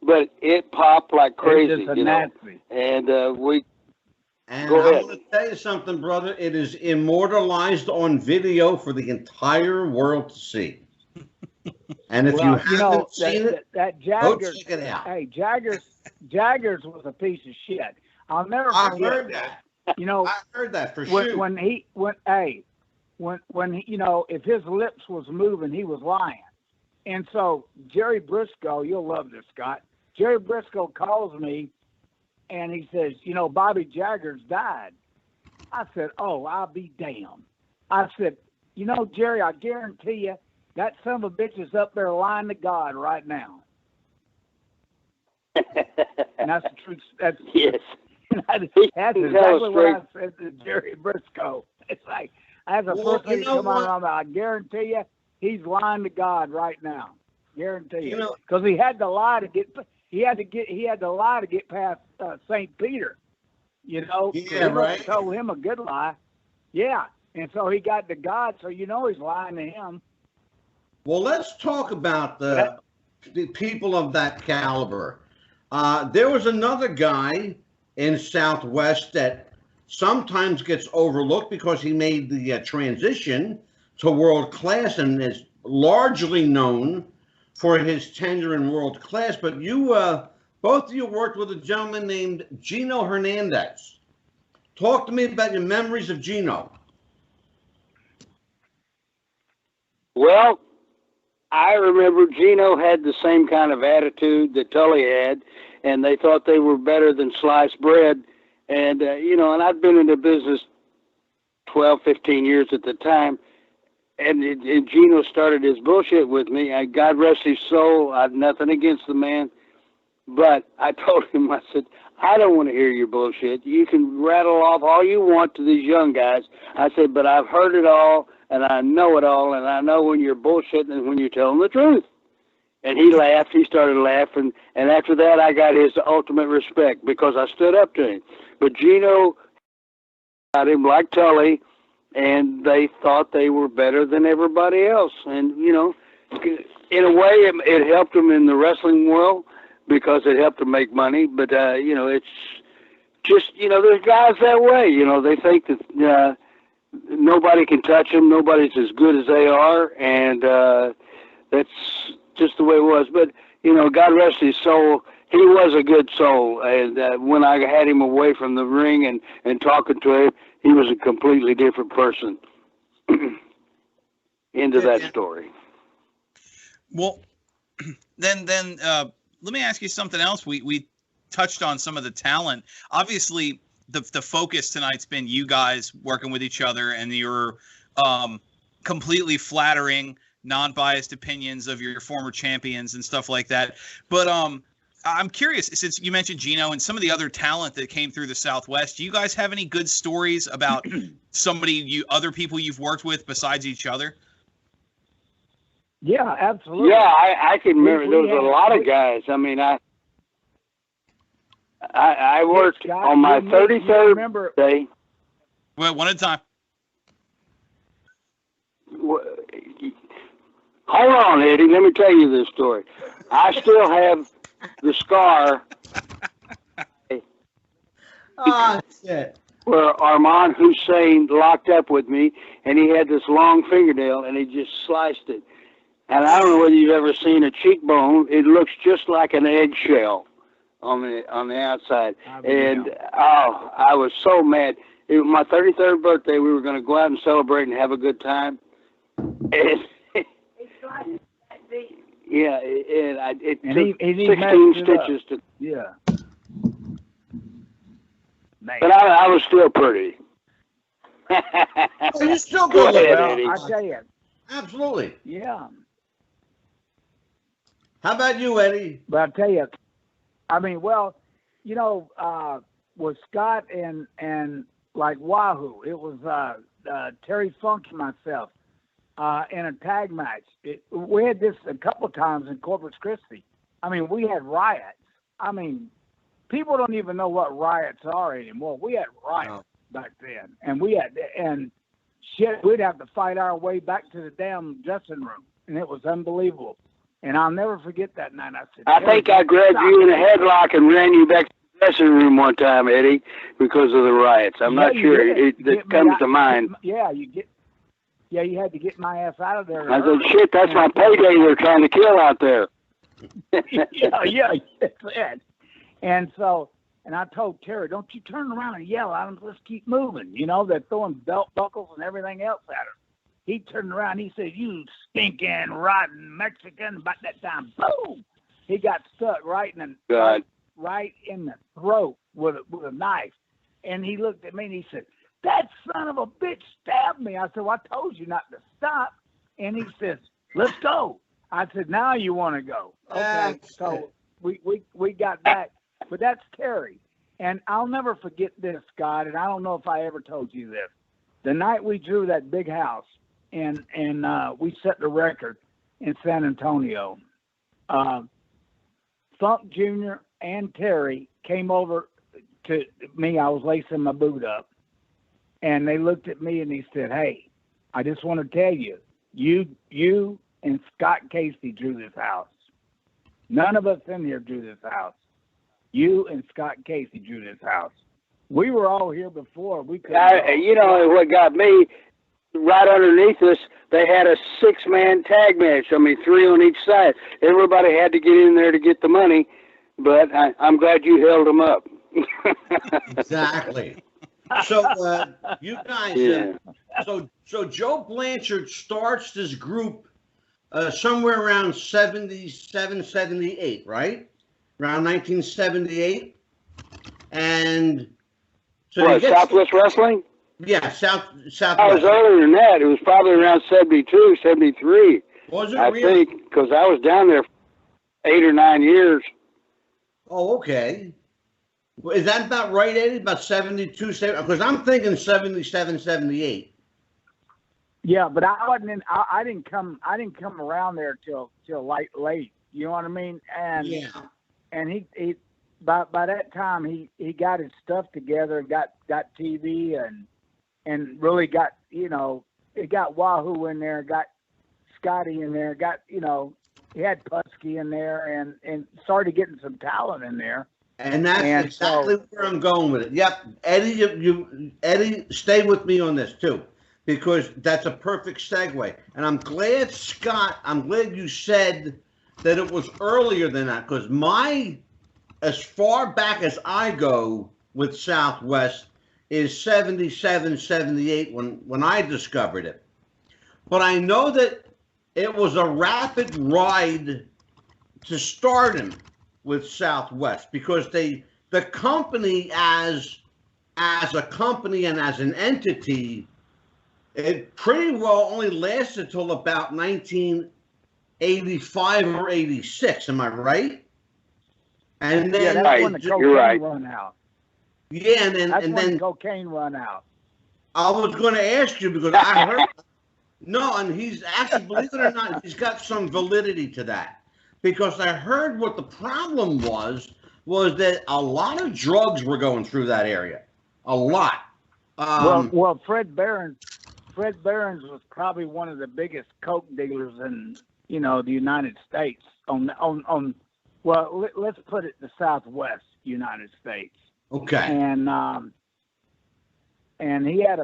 But it popped like crazy, you know. And we. And I'm going to tell you something, brother. It is immortalized on video for the entire world to see. And if you haven't seen it, Jaggers, go check it out. Hey, Jaggers was a piece of shit. I'll never forget. I heard that. You know, I heard that for sure. When he, you know, if his lips was moving, he was lying. And so Jerry Briscoe, you'll love this, Scott. Jerry Briscoe calls me. And he says, you know, Bobby Jaggers died. I said, oh, I'll be damned. I said, you know, Jerry, I guarantee you that son of a bitch is up there lying to God right now. And that's the truth. That's, yes. That's exactly what I said to Jerry Briscoe. It's like, as a person come on, I guarantee you he's lying to God right now. Guarantee you. Because he had to lie to get... He had to lie to get past St. Peter, you know. Yeah, right. Told him a good lie. Yeah, and so he got to God, so you know he's lying to him. Well, let's talk about the people of that caliber. There was another guy in Southwest that sometimes gets overlooked because he made the transition to world class and is largely known for his tenure in world class, but you, both of you worked with a gentleman named Gino Hernandez. Talk to me about your memories of Gino. Well, I remember Gino had the same kind of attitude that Tully had, and they thought they were better than sliced bread. And, you know, and I'd been in the business 12, 15 years at the time. And Gino started his bullshit with me. God rest his soul. I had nothing against the man. But I told him, I said, I don't want to hear your bullshit. You can rattle off all you want to these young guys. I said, but I've heard it all, and I know it all, and I know when you're bullshitting and when you're telling the truth. And he laughed. He started laughing. And after that, I got his ultimate respect because I stood up to him. But Gino got him like Tully, and they thought they were better than everybody else. And, you know, in a way, it helped them in the wrestling world because it helped them make money. But, you know, it's just, you know, there's guys that way. You know, they think that nobody can touch them. Nobody's as good as they are. And that's just the way it was. But, you know, God rest his soul. He was a good soul. And when I had him away from the ring and talking to him, he was a completely different person. Into that story. Well, then let me ask you something else. We touched on some of the talent. Obviously, the focus tonight's been you guys working with each other and your completely flattering, non-biased opinions of your former champions and stuff like that. But I'm curious, since you mentioned Gino and some of the other talent that came through the Southwest, do you guys have any good stories about other people you've worked with besides each other? Yeah, absolutely. Yeah, I can remember there was a lot of guys. I mean, I worked on my 33rd day. Well, one at a time. hold on, Eddie. Let me tell you this story. I still have the scar. Oh, shit. Where Armand Hussein locked up with me, and he had this long fingernail, and he just sliced it. And I don't know whether you've ever seen a cheekbone. It looks just like an eggshell on the outside. And I was so mad. It was my 33rd birthday. We were going to go out and celebrate and have a good time. And yeah, and it took 16 stitches to. Yeah. Man. But I was still pretty. Oh, you still Go good, ahead, well, Eddie. I tell you. Absolutely. Yeah. How about you, Eddie? But I tell you, I mean, well, you know, with Scott and like Wahoo, it was Terry Funk and myself in a tag match. We had this a couple times in Corpus Christi. I mean, we had riots. I mean, people don't even know what riots are anymore. We had riots back then, and shit, we'd have to fight our way back to the damn dressing room, and it was unbelievable. And I'll never forget that night. I think I grabbed you in a headlock and ran you back to the dressing room one time, Eddie, because of the riots. I'm not sure it comes to mind. Yeah, you had to get my ass out of there. I said, shit, that's my payday they're trying to kill out there. yeah, that's it. And so, and I told Terry, don't you turn around and yell at them. Let's keep moving. You know, they're throwing belt buckles and everything else at her. He turned around. He said, you stinking, rotten Mexican. About that time, boom. He got stuck right in the throat with a knife. And he looked at me and he said, that son of a bitch stabbed me. I said, well, I told you not to stop. And he says, let's go. I said, now you want to go. Okay. So we got back. But that's Terry. And I'll never forget this, Scott, and I don't know if I ever told you this. The night we drew that big house and we set the record in San Antonio, Funk Jr. and Terry came over to me. I was lacing my boot up. And they looked at me and he said, hey, I just want to tell you, you and Scott Casey drew this house. None of us in here drew this house. You and Scott Casey drew this house. We were all here before. You know what got me? Right underneath us, they had a 6-man tag match. I mean, 3 on each side. Everybody had to get in there to get the money, but I'm glad you held them up. Exactly. So you guys, so Joe Blanchard starts this group somewhere around 77, 78, right? Around 1978. And so what, Southwest Wrestling? Yeah, Southwest. I was earlier than that. It was probably around 72, 73. Was it I really? think, because I was down there for 8 or 9 years. Oh, okay. Is that about right, Eddie? About 72, because I'm thinking 77, 78. Yeah, but I wasn't in. I didn't come around there till late. You know what I mean? And yeah. And he by that time he got his stuff together, got TV and really got, you know, it got Wahoo in there, got Scotty in there, got, you know, he had Pusky in there and started getting some talent in there. And that's exactly where I'm going with it. Yep. Eddie, Eddie, stay with me on this too, because that's a perfect segue. And I'm glad, Scott, you said that it was earlier than that, because as far back as I go with Southwest is 77, 78 when I discovered it. But I know that it was a rapid ride to stardom with Southwest, because the company as a company and as an entity, it pretty well only lasted till about 1985 or 86. Am I right? And then that's when the cocaine run out. Yeah, and then cocaine run out. I was going to ask you, because I heard no, and he's actually, believe it or not, he's got some validity to that. Because I heard what the problem was that a lot of drugs were going through that area. A lot. Well, Fred Behrens was probably one of the biggest coke dealers you know, the United States well, let's put it the Southwest United States. Okay. And he had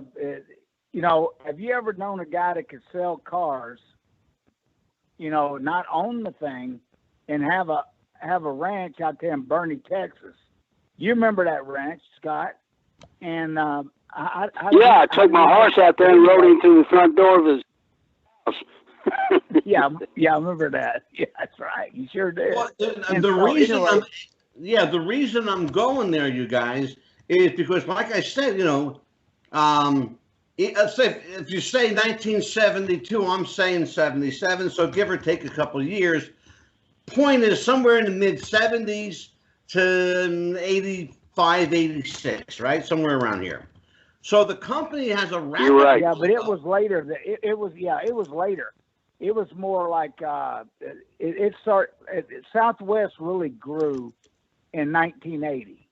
you know, have you ever known a guy that could sell cars, you know, not own the thing, and have a ranch out there in Bernie, Texas? You remember that ranch, Scott? And I took my horse out there and rode him to the front door of his house. yeah, I remember that. Yeah, that's right. You sure did. Well, the reason I'm going there, you guys, is because, like I said, you know, if you say 1972, I'm saying 77, so give or take a couple of years. Point is somewhere in the mid-70s to 85, 86, right? Somewhere around here. So the company has a rapid... You're right. Yeah, but it was later. It was later. It was more like Southwest really grew in 1980.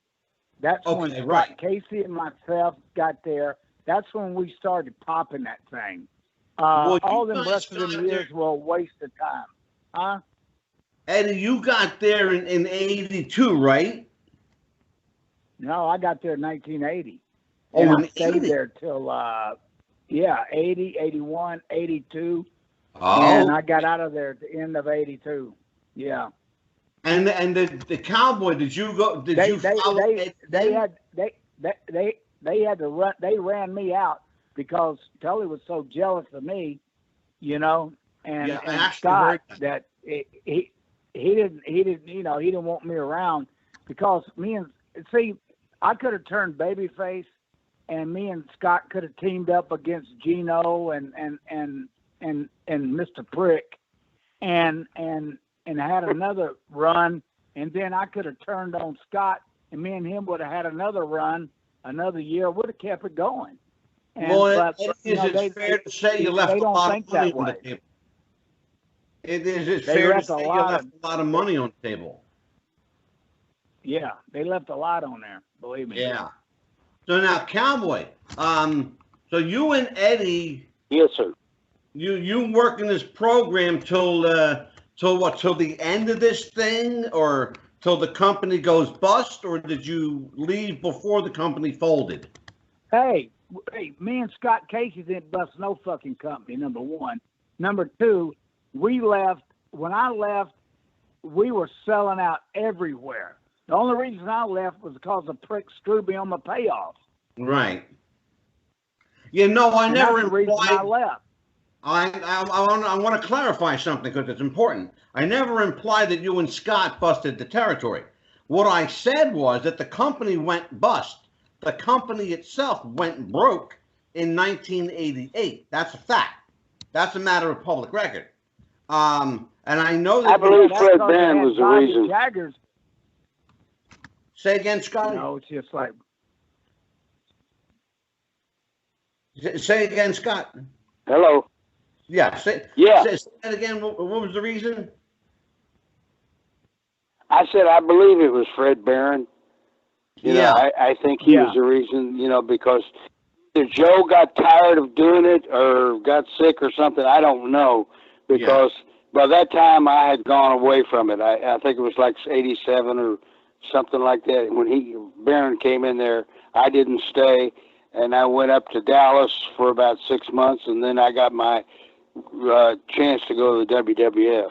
That's when Scott Casey and myself got there. That's when we started popping that thing. All the rest of the years were a waste of time. Huh? Eddie, you got there in 82, right? No, I got there in 1980. Oh, and I stayed there till 80, 81, 82. Oh. And I got out of there at the end of 82. Yeah. And the Cowboy, did you go? Did you follow? They had to run. They ran me out because Tully was so jealous of me, you know, and Scott that he didn't you know, he didn't want me around because I could have turned babyface, and me and Scott could have teamed up against Gino and Mr. Prick, and had another run, and then I could have turned on Scott, and me and him would have had another run, another year, would have kept it going. Well, is it fair to say you left a lot of money on the table? Is it fair to say you left a lot of money on the table? Yeah, they left a lot on there, believe me. Yeah. So now, Cowboy, so you and Eddie... Yes, sir. You work in this program till what? Till the end of this thing, or till the company goes bust, or did you leave before the company folded? Hey, me and Scott Casey didn't bust no fucking company. Number one. Number two, we left. When I left, we were selling out everywhere. The only reason I left was because the prick screwed me on my payoff. Right. You know, I never implied. That's the reason I left. I want to clarify something because it's important. I never implied that you and Scott busted the territory. What I said was that the company went bust. The company itself went broke in 1988. That's a fact. That's a matter of public record. And I know that... I believe Fred Barron was the reason. Jaggers. Say again, Scott? No, it's just like... Say again, Scott. Hello. Yeah. Say that again. What was the reason? I said I believe it was Fred Barron. You know, I think he was the reason, you know, because either Joe got tired of doing it or got sick or something. I don't know, because by that time I had gone away from it. I think it was like 87 or something like that. When Barron came in there, I didn't stay, and I went up to Dallas for about 6 months, and then I got my chance to go to the WWF.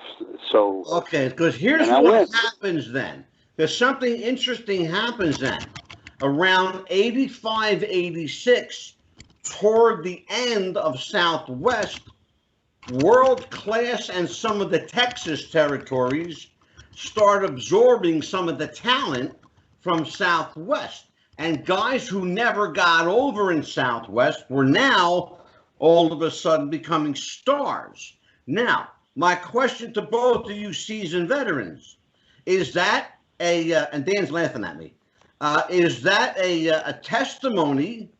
So okay, because here's what happens then. There's something interesting happens then. Around 85, 86, toward the end of Southwest, World Class and some of the Texas territories start absorbing some of the talent from Southwest. And guys who never got over in Southwest were now all of a sudden becoming stars. Now, my question to both of you seasoned veterans, is that and Dan's laughing at me, is that a testimony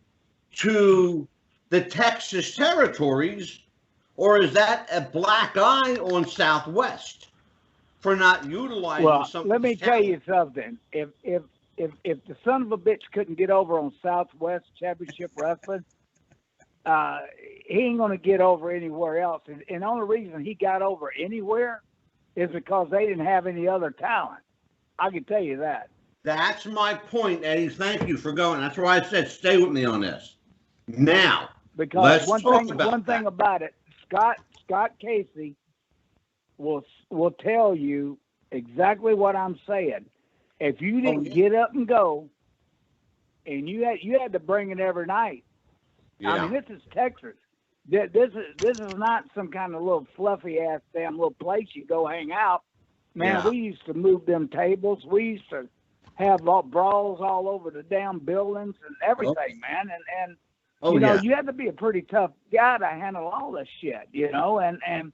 to the Texas territories, or is that a black eye on Southwest for not utilizing some? Let me tell you something. If the son of a bitch couldn't get over on Southwest Championship Wrestling, he ain't going to get over anywhere else. And the only reason he got over anywhere is because they didn't have any other talent. I can tell you that. That's my point, Eddie. Thank you for going. That's why I said stay with me on this. Now, because one thing about it, Scott Casey will tell you exactly what I'm saying. If you didn't get up and go, and you had to bring it every night. Yeah. I mean, this is Texas. This is not some kind of little fluffy ass damn little place you go hang out. Man, we used to move them tables. We used to have brawls all over the damn buildings and everything, man. And you know, you had to be a pretty tough guy to handle all this shit, you know. And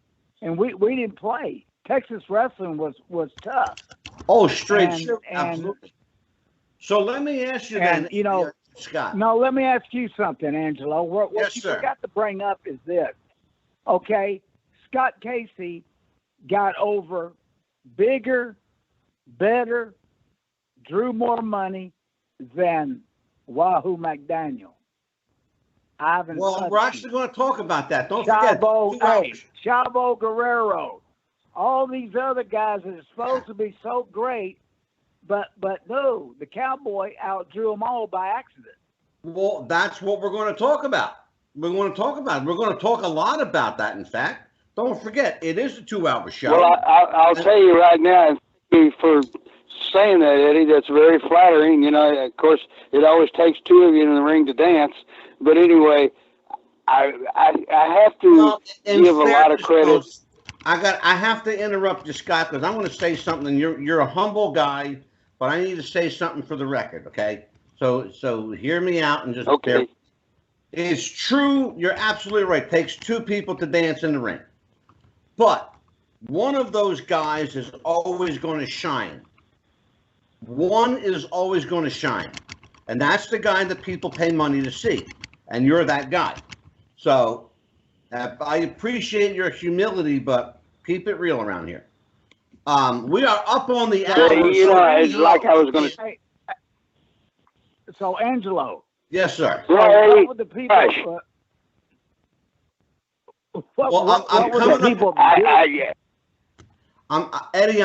we didn't play. Texas wrestling was tough. Oh, straight, absolutely. So let me ask you then, you know, Scott. No, let me ask you something, Angelo. What you forgot to bring up is this. Okay, Scott Casey got over bigger, better, drew more money than Wahoo McDaniel. Well, we're actually going to talk about that. Don't forget. Chavo Guerrero. All these other guys that are supposed to be so great, but no, the Cowboy outdrew them all by accident. Well, that's what we're going to talk about. We're going to talk a lot about that, in fact. Don't forget, it is a 2-hour show. Well, I'll tell you right now, for saying that, Eddie, that's very flattering. You know, of course, it always takes two of you in the ring to dance. But anyway, I have to give a lot of credit. I have to interrupt you, Scott, because I want to say something. You're a humble guy, but I need to say something for the record, okay? So hear me out and just okay. It's true. You're absolutely right. It takes two people to dance in the ring, but one of those guys is always going to shine. One is always going to shine, and that's the guy that people pay money to see, and you're that guy. So I appreciate your humility, but keep it real around here. We are up on the hour. You know, it's like I was going to say. So, Angelo. Yes, sir. What would the people? What would the people do? Eddie,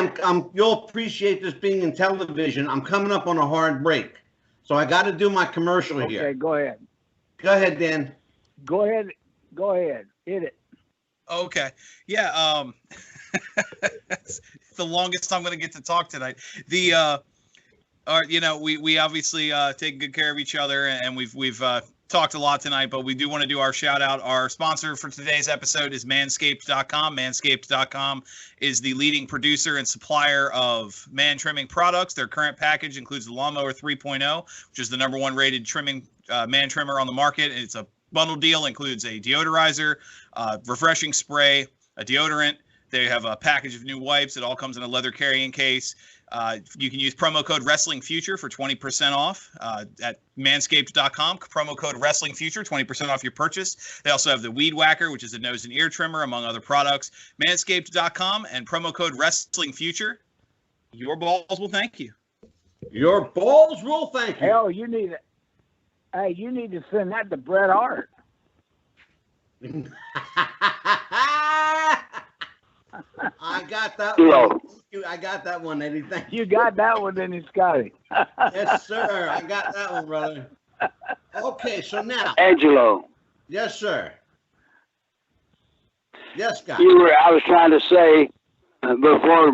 you'll appreciate this being in television. I'm coming up on a hard break, so I got to do my commercial here. Okay, go ahead. Go ahead, Dan. Go ahead. Hit it. Okay. Yeah. It's the longest I'm going to get to talk tonight. You know, we obviously take good care of each other, and we've talked a lot tonight, but we do want to do our shout out. Our sponsor for today's episode is Manscaped.com. Manscaped.com is the leading producer and supplier of man trimming products. Their current package includes the Lawnmower 3.0, which is the #1 rated trimming man trimmer on the market. It's a bundle deal, includes a deodorizer, refreshing spray, a deodorant. They have a package of new wipes. It all comes in a leather carrying case. You can use promo code WrestlingFuture for 20% off at manscaped.com. Promo code WrestlingFuture, 20% off your purchase. They also have the Weed Whacker, which is a nose and ear trimmer, among other products. Manscaped.com and promo code WrestlingFuture. Your balls will thank you. Your balls will thank you. Hell, you need it. Hey, you need to send that to Bret Hart. I got that one. I got that one, Eddie. Thank you. You got that one, didn't you, Scotty? Yes, sir. I got that one, brother. Okay, so now. Angelo. Yes, sir. Yes, Scott. I was trying to say before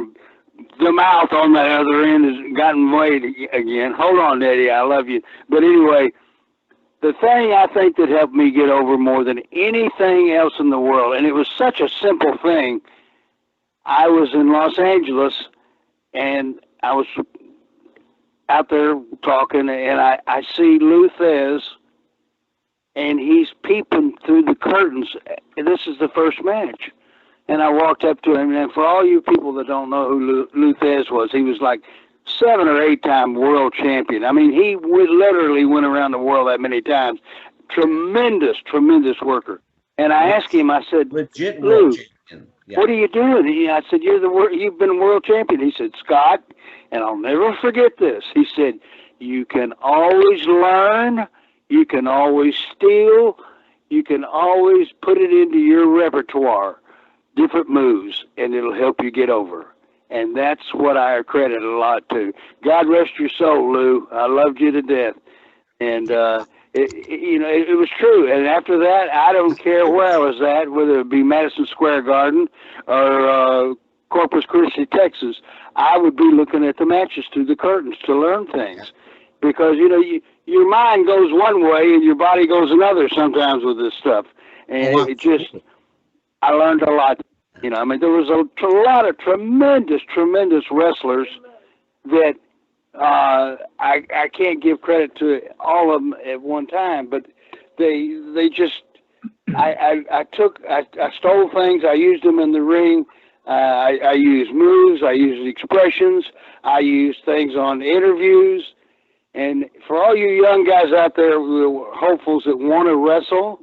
the mouth on that other end has gotten weight again. Hold on, Eddie. I love you. But anyway, the thing I think that helped me get over more than anything else in the world, and it was such a simple thing. I was in Los Angeles, and I was out there talking, and I see Lou Thez, and he's peeping through the curtains. And this is the first match. And I walked up to him, and for all you people that don't know who Lou Thez was, he was like 7 or 8 time world champion. I mean, he literally went around the world that many times. Tremendous worker. And I asked him, I said, legit Lou, yeah. What are you doing? I said, you've been world champion. He said, Scott, and I'll never forget this. He said, you can always learn, you can always steal, you can always put it into your repertoire, different moves, and it'll help you get over. And that's what I credit a lot to. God rest your soul, Lou. I loved you to death. And, it was true. And after that, I don't care where I was at, whether it be Madison Square Garden or Corpus Christi, Texas, I would be looking at the matches through the curtains to learn things. Because, your mind goes one way and your body goes another sometimes with this stuff. And I learned a lot. There was a lot of tremendous wrestlers that I can't give credit to all of them at one time, but they just I stole things, I used them in the ring, I used moves, I used expressions, I used things on interviews, and for all you young guys out there who are hopefuls that want to wrestle,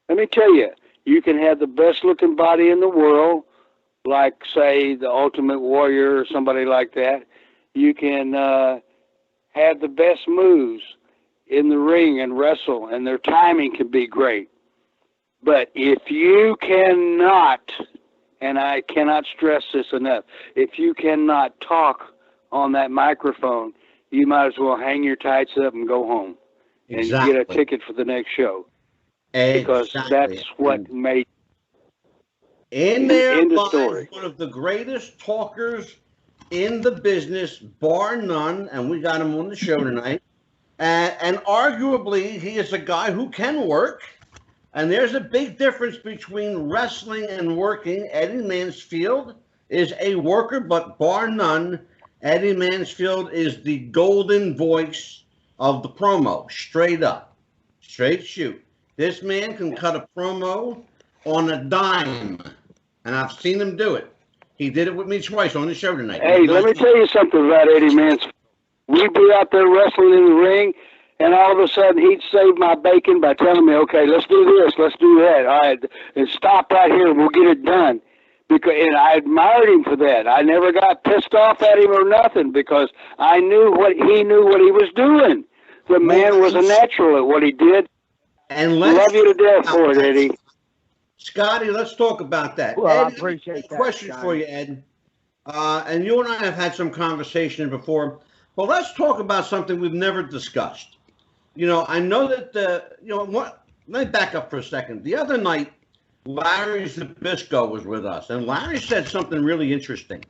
let me tell you, you can have the best looking body in the world, like say the Ultimate Warrior or somebody like that. You can have the best moves in the ring and wrestle, and their timing can be great. But if you cannot, and I cannot stress this enough, if you cannot talk on that microphone, you might as well hang your tights up and go home and get a ticket for the next show. Because that's what made in the story. One of the greatest talkers in the business, bar none, and we got him on the show tonight. And arguably, he is a guy who can work. And there's a big difference between wrestling and working. Eddy Mansfield is a worker, but bar none, Eddy Mansfield is the golden voice of the promo, straight up, straight shoot. This man can cut a promo on a dime, and I've seen him do it. He did it with me twice on the show tonight. Hey, let me tell you something about Eddy Mansfield. We'd be out there wrestling in the ring, and all of a sudden he'd save my bacon by telling me, okay, let's do this, let's do that. All right, and stop right here, we'll get it done. And I admired him for that. I never got pissed off at him or nothing because I knew he knew what he was doing. The man was a natural at what he did. And love you to death for it, Eddy. Scotty, let's talk about that. Well, Ed, I appreciate that. Question for you, Ed. And you and I have had some conversation before, but let's talk about something we've never discussed. I know that let me back up for a second. The other night, Larry Zbyszko was with us, and Larry said something really interesting.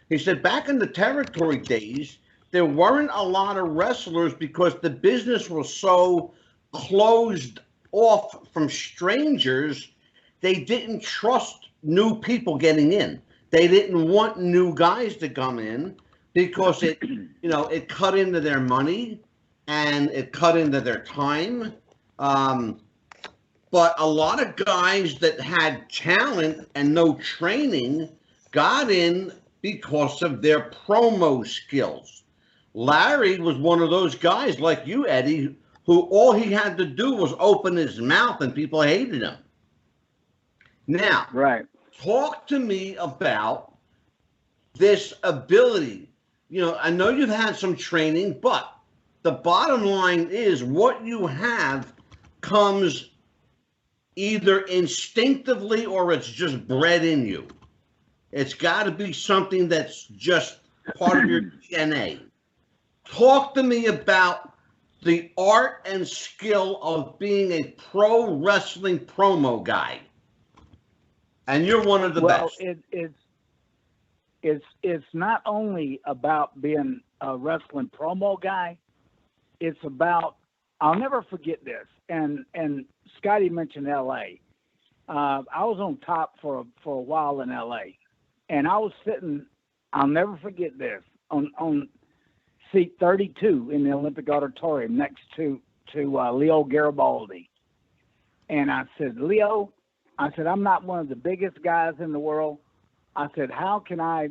He said back in the territory days, there weren't a lot of wrestlers because the business was so closed off from strangers. They didn't trust new people getting in. They didn't want new guys to come in because it cut into their money and it cut into their time. But a lot of guys that had talent and no training got in because of their promo skills. Larry was one of those guys like you, Eddy, who all he had to do was open his mouth and people hated him. Now, talk to me about this ability. I know you've had some training, but the bottom line is what you have comes either instinctively or it's just bred in you. It's got to be something that's just part of your DNA. Talk to me about the art and skill of being a pro wrestling promo guy. And you're one of the best. It's not only about being a wrestling promo guy. It's about, I'll never forget this. And Scotty mentioned L.A. I was on top for a while in L.A. And I was sitting, I'll never forget this, on seat 32 in the Olympic Auditorium next to Leo Garibaldi. And I said, Leo, I'm not one of the biggest guys in the world. I said, how can I,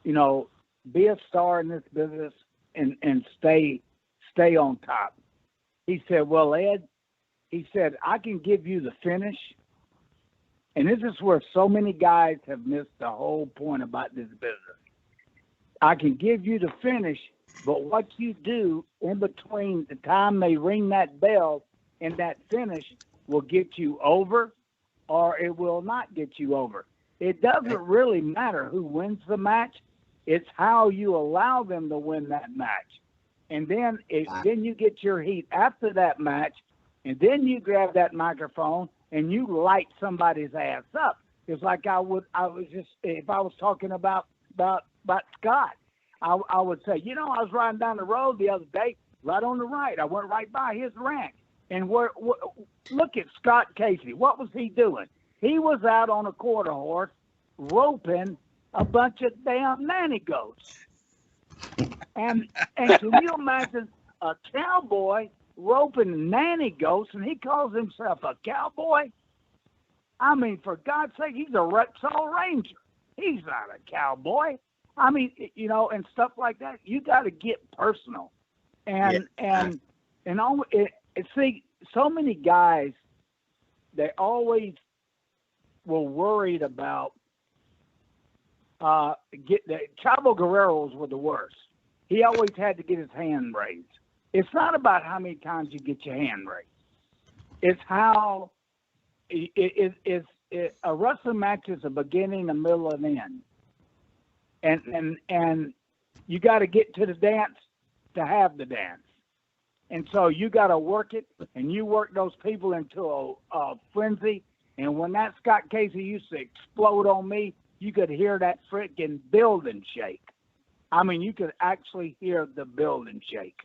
be a star in this business and stay on top? He said, well, Ed, he said, I can give you the finish. And this is where so many guys have missed the whole point about this business. I can give you the finish, but what you do in between the time they ring that bell and that finish will get you over or it will not get you over. It doesn't really matter who wins the match. It's how you allow them to win that match. And then then you get your heat after that match, and then you grab that microphone and you light somebody's ass up. It's like if I was talking about Scott, I would say, I was riding down the road the other day, right on the right. I went right by his ranch. And look at Scott Casey. What was he doing? He was out on a quarter horse roping a bunch of damn nanny goats. And can you imagine a cowboy roping nanny goats, and he calls himself a cowboy? I mean, for God's sake, he's a Repsol Ranger. He's not a cowboy. I mean, and stuff like that. You got to get personal, see, so many guys, they always were worried about Chavo Guerrero's were the worst. He always had to get his hand raised. It's not about how many times you get your hand raised. It's how a wrestling match is a beginning, a middle, and end. And you got to get to the dance to have the dance. And so you got to work it, and you work those people into a frenzy. And when that Scott Casey used to explode on me, you could hear that freaking building shake. I mean, you could actually hear the building shake.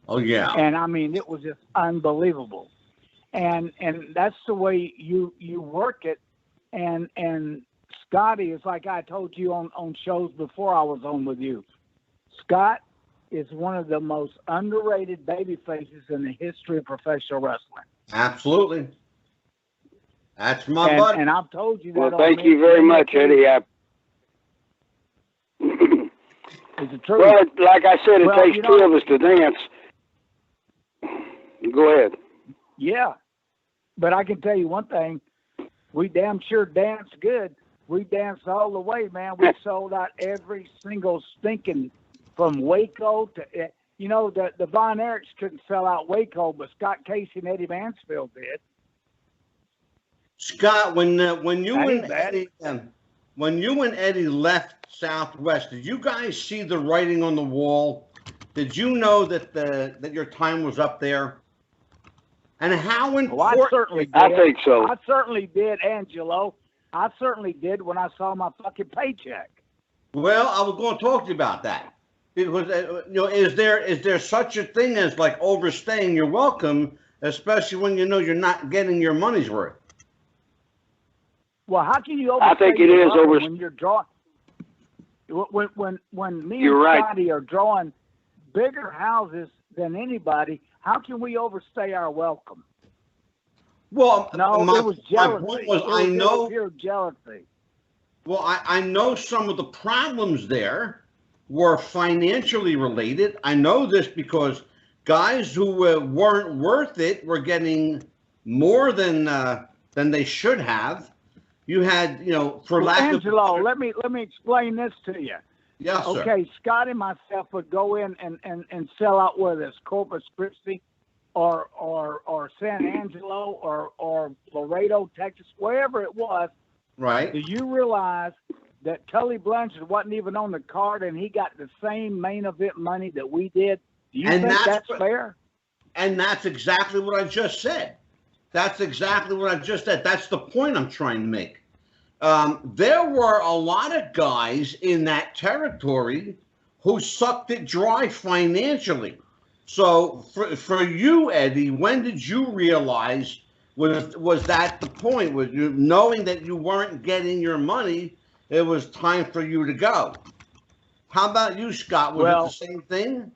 Oh, yeah. And, I mean, it was just unbelievable. And that's the way you work it. And Scotty is like I told you on shows before I was on with you. Scott is one of the most underrated baby faces in the history of professional wrestling. Absolutely. That's my buddy. And I've told you that. Well, thank you very much, Eddie. It's the truth. Well, like I said, it takes two of us to dance. Go ahead. Yeah. But I can tell you one thing. We damn sure danced good. We danced all the way, man. We sold out every single stinking from Waco to, the Von Erichs couldn't sell out Waco, but Scott Casey and Eddie Mansfield did. Scott, when you and Eddie left Southwest, did you guys see the writing on the wall? Did you know that your time was up there? And how important? I certainly did. I think so. I certainly did, Angelo. I certainly did when I saw my fucking paycheck. Well, I was going to talk to you about that. Because is there such a thing as like overstaying your welcome, especially when you're not getting your money's worth? Well, how can you overstay? I think it is when you're drawing. When me You're and right. Scotty are drawing bigger houses than anybody, how can we overstay our welcome? Well, no, it was jealousy. My point was, I know pure jealousy. Well, I know some of the problems there were financially related. I know this because guys who weren't worth it were getting more than they should have. You had, for lack of Angelo, let me explain this to you. Yes, sir. Okay, Scott and myself would go in and sell out whether it's Corpus Christi or San Angelo or Laredo, Texas, wherever it was. Right. Do you realize that Tully Blanchard wasn't even on the card and he got the same main event money that we did? Do you think that's fair? And that's exactly what I just said. That's exactly what I just said. That's the point I'm trying to make. There were a lot of guys in that territory who sucked it dry financially. So for you, Eddie, when did you realize, was that the point? Was you knowing that you weren't getting your money, it was time for you to go? How about you, Scott? Was it the same thing?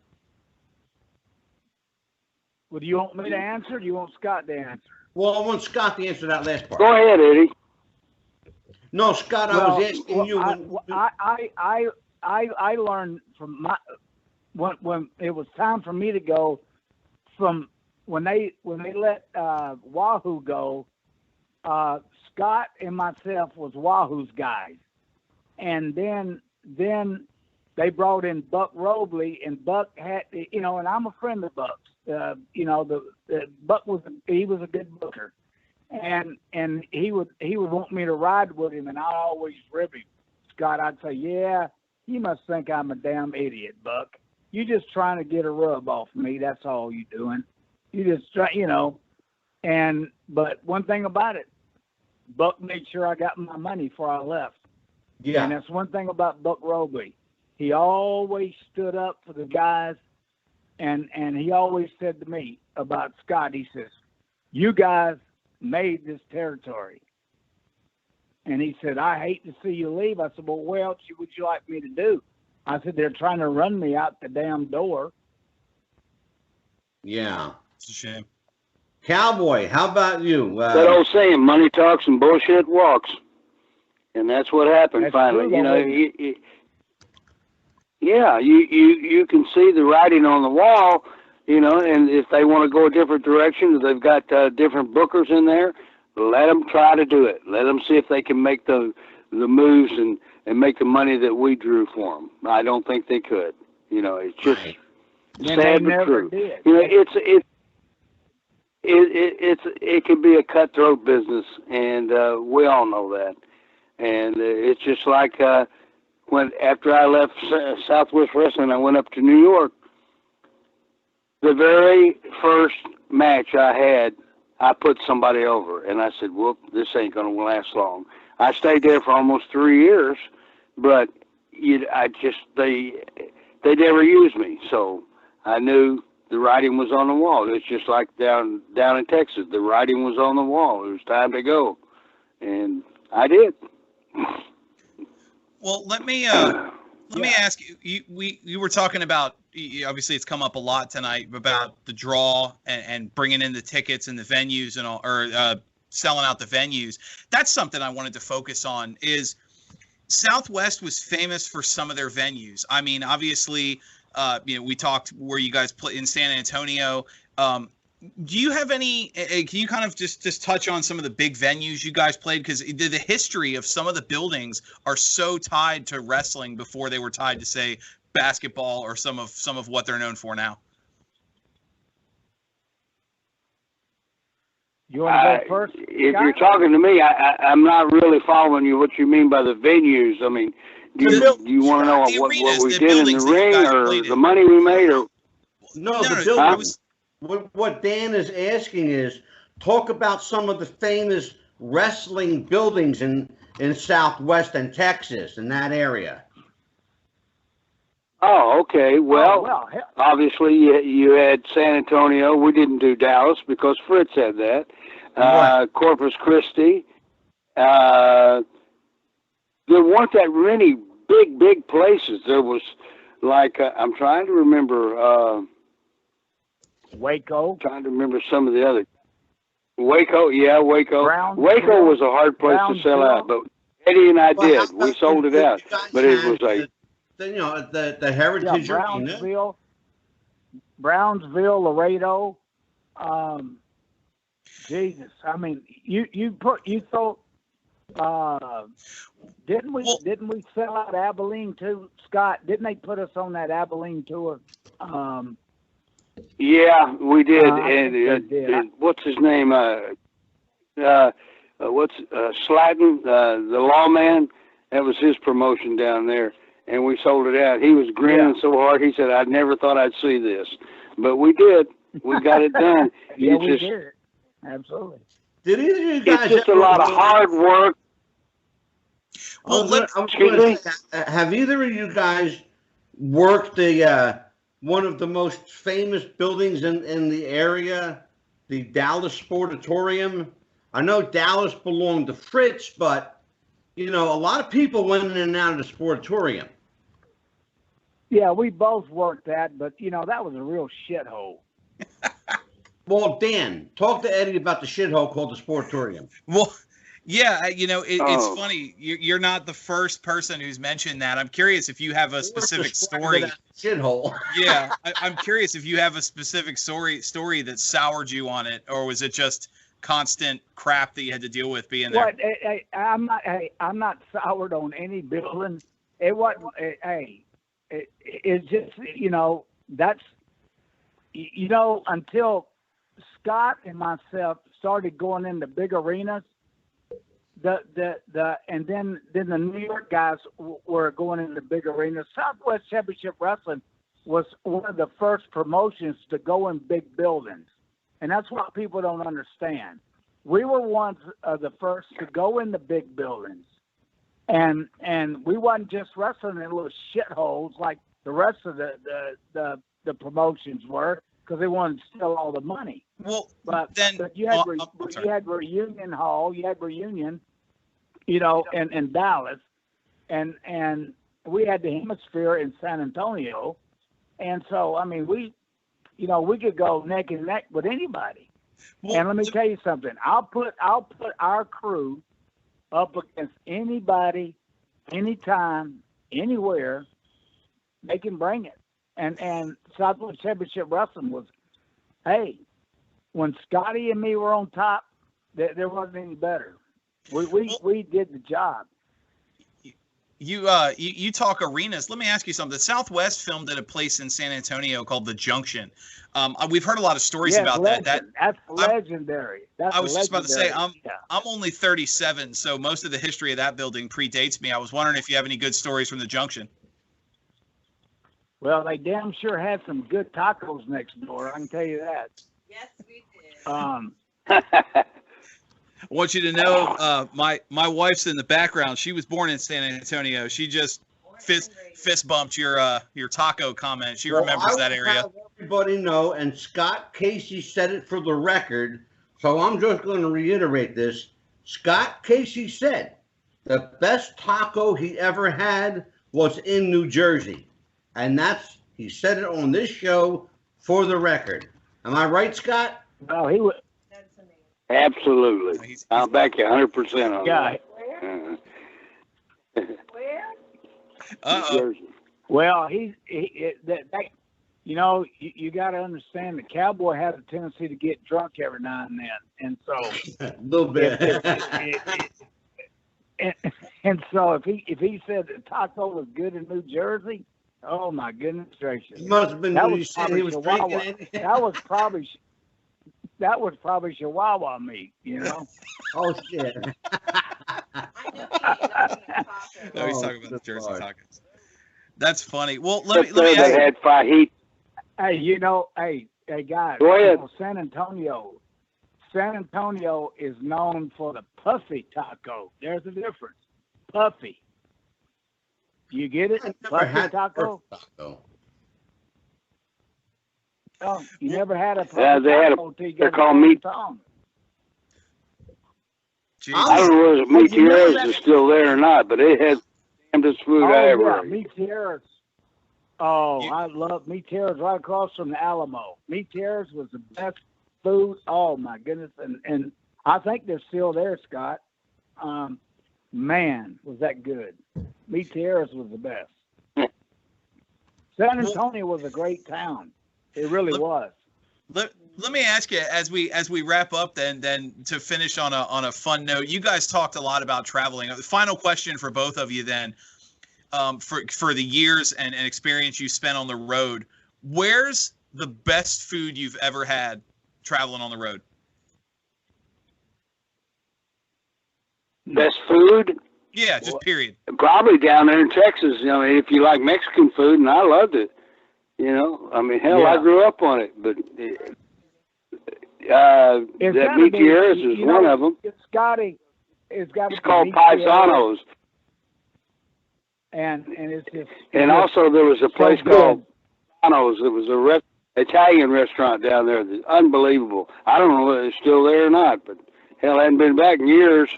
Well, do you want me to answer or do you want Scott to answer? Well, I want Scott to answer that last part. Go ahead, Eddie. No, Scott, I was asking you. I learned from when it was time for me to go, from when they let Wahoo go, Scott and myself was Wahoo's guys, and then they brought in Buck Robley, and Buck had, and I'm a friend of Buck's. you know, the Buck was a good booker, and he would want me to ride with him, and I always rib him. Scott, I'd say, yeah, you must think I'm a damn idiot, Buck. You just trying to get a rub off me. That's all you doing. You just try, you know. But one thing about it, Buck made sure I got my money before I left. Yeah. And that's one thing about Buck Roby. He always stood up for the guys, and he always said to me about Scott, he says, you guys made this territory. And he said, I hate to see you leave. I said, well, what else would you like me to do? I said, they're trying to run me out the damn door. Yeah. It's a shame. Cowboy, how about you? That old saying, money talks and bullshit walks. And that's what happened finally. True, you know, you can see the writing on the wall, you know, and if they want to go a different direction, they've got different bookers in there, let them try to do it. Let them see if they can make the moves and make the money that we drew for them. I don't think they could. You know, it's just sad but true. Did. You know, it can be a cutthroat business, and we all know that. And it's just like after I left Southwest Wrestling, I went up to New York. The very first match I had, I put somebody over, and I said, "Well, this ain't gonna last long." I stayed there for almost 3 years, but they never used me, so I knew the writing was on the wall. It's just like down in Texas, the writing was on the wall. It was time to go, and I did. Well, let me ask you. You were talking about, obviously it's come up a lot tonight about the draw and bringing in the tickets and the venues and all, or selling out the venues. That's something I wanted to focus on. Is Southwest was famous for some of their venues. I mean, obviously, you know, we talked where you guys play in San Antonio. Do you have any? Can you kind of just touch on some of the big venues you guys played? Because the history of some of the buildings are so tied to wrestling before they were tied to, say, basketball or some of what they're known for now. You want to go first? If you're talking to me, I'm not really following you. What you mean by the venues? I mean, do you want to know what we did in the ring, or the money we made, or no? The buildings. What Dan is asking is, talk about some of the famous wrestling buildings in Southwest and Texas, in that area. Oh, okay. Well, obviously you had San Antonio. We didn't do Dallas because Fritz had that. Right. Corpus Christi. There weren't that many big places. There was like I'm trying to remember. Waco. Trying to remember some of the other. Waco, yeah, Waco. Brownsville, was a hard place to sell out, but Eddie and I did. We sold it out, but it was the Heritage. Yeah, Brownsville, Laredo. Jesus, I mean, you thought. Didn't we sell out Abilene too, Scott? Didn't they put us on that Abilene tour? Yeah, we did. And what's his name? Sweetan, the lawman. That was his promotion down there, and we sold it out. He was grinning so hard. He said, "I never thought I'd see this," but we did. We got it done. Yeah, we did. Absolutely. Did either of you guys? It's just a lot of hard work. Well, have either of you guys worked one of the most famous buildings in the area, the Dallas Sportatorium? I know Dallas belonged to Fritz, but, you know, a lot of people went in and out of the Sportatorium. Yeah, we both worked that, but, you know, that was a real shithole. Well, Dan, talk to Eddie about the shithole called the Sportatorium. Well, yeah, you know, it's funny. You're not the first person who's mentioned that. I'm curious if you have a specific story. Shithole. Yeah, I'm curious if you have a specific story that soured you on it, or was it just constant crap that you had to deal with being there? I'm not soured on any building. It wasn't. It's just, you know, that's you know, until Scott and myself started going into big arenas, and then the New York guys were going into big arenas. Southwest Championship Wrestling was one of the first promotions to go in big buildings, and that's what people don't understand. We were one of the first to go in the big buildings, and we wasn't just wrestling in little shitholes like the rest of the promotions were, because they wanted to steal all the money. Well, but then you had Reunion Hall, you had Reunion, you know, in Dallas, and we had the Hemisphere in San Antonio, and so I mean we could go neck and neck with anybody. Well, and let me tell you something. I'll put our crew up against anybody, anytime, anywhere. They can bring it. And Southwest Championship Wrestling was, hey, when Scotty and me were on top, there wasn't any better. We did the job. You talk arenas. Let me ask you something. The Southwest filmed at a place in San Antonio called The Junction. We've heard a lot of stories about that. That's legendary. I was just about to say, I'm only 37, so most of the history of that building predates me. I was wondering if you have any good stories from The Junction. Well, they damn sure had some good tacos next door. I can tell you that. Yes, we did. I want you to know, my wife's in the background. She was born in San Antonio. She just fist bumped your taco comment. She remembers that area. Have everybody know, and Scott Casey said it for the record, so I'm just going to reiterate this. Scott Casey said the best taco he ever had was in New Jersey. And he said it on this show for the record. Am I right, Scott? Oh, he was. Absolutely. I'll back you 100% on that. Where? Well, you know, you got to understand the Cowboy has a tendency to get drunk every now and then, and so a little bit. And so if he said that taco was good in New Jersey, oh my goodness gracious! He must have been when he said he was drinking. That was probably Chihuahua meat, you know. Oh shit! No, he's talking about the Jersey tacos. That's funny. Well, let me ask had fajita. Hey, you know, hey guys, go ahead. San Antonio is known for the puffy taco. There's a difference. Puffy. You get it? Puffy taco? Oh, you never had a puffy taco? They're called meat. I don't know if Meat Tierras is still there or not, but it had the damnedest food I ever ate. Meat Tierras. Oh, I love Meat Tierras right across from the Alamo. Meat Tierras was the best food. Oh my goodness, and I think they're still there, Scott. Man, was that good. Meat Tierras was the best. San Antonio was a great town. It really was. Let me ask you, as we wrap up, then to finish on a fun note. You guys talked a lot about traveling. The final question for both of you, then, for the years and experience you spent on the road, where's the best food you've ever had traveling on the road? Best food? Yeah, just period. Probably down there in Texas. You know, if you like Mexican food, and I loved it. You know, I mean, hell, I grew up on it. But that Meat Tierras is one of them. It's called Paisanos. And it's just. And also there was a place called Paisanos. It was a Italian restaurant down there. That's unbelievable. I don't know whether it's still there or not, but hell, I hadn't been back in years.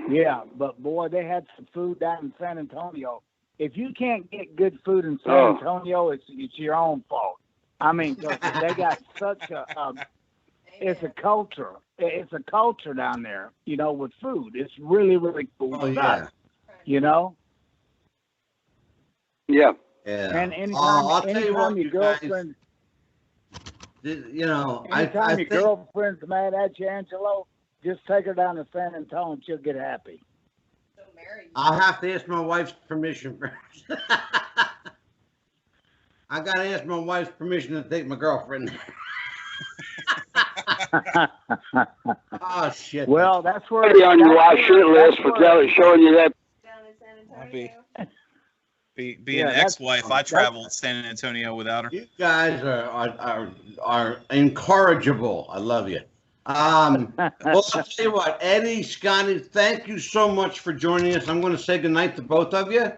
Yeah, but boy, they had some food down in San Antonio. If you can't get good food in San Antonio, it's your own fault. I mean, they got such it's a culture. It's a culture down there, you know, with food. It's really, really cool stuff, you know? Yeah. And anytime your girlfriend, you know, anytime your girlfriend's mad at you, Angelo, just take her down to San Antonio and she'll get happy. I'll have to ask my wife's permission first. I got to ask my wife's permission to take my girlfriend. Oh, shit. Well, that's where... Be on your watch shit list for showing you that. Be an ex-wife. I traveled to San Antonio without her. You guys are incorrigible. I love you. Well, I'll tell you what, Eddie, Scotty, thank you so much for joining us. I'm going to say goodnight to both of you.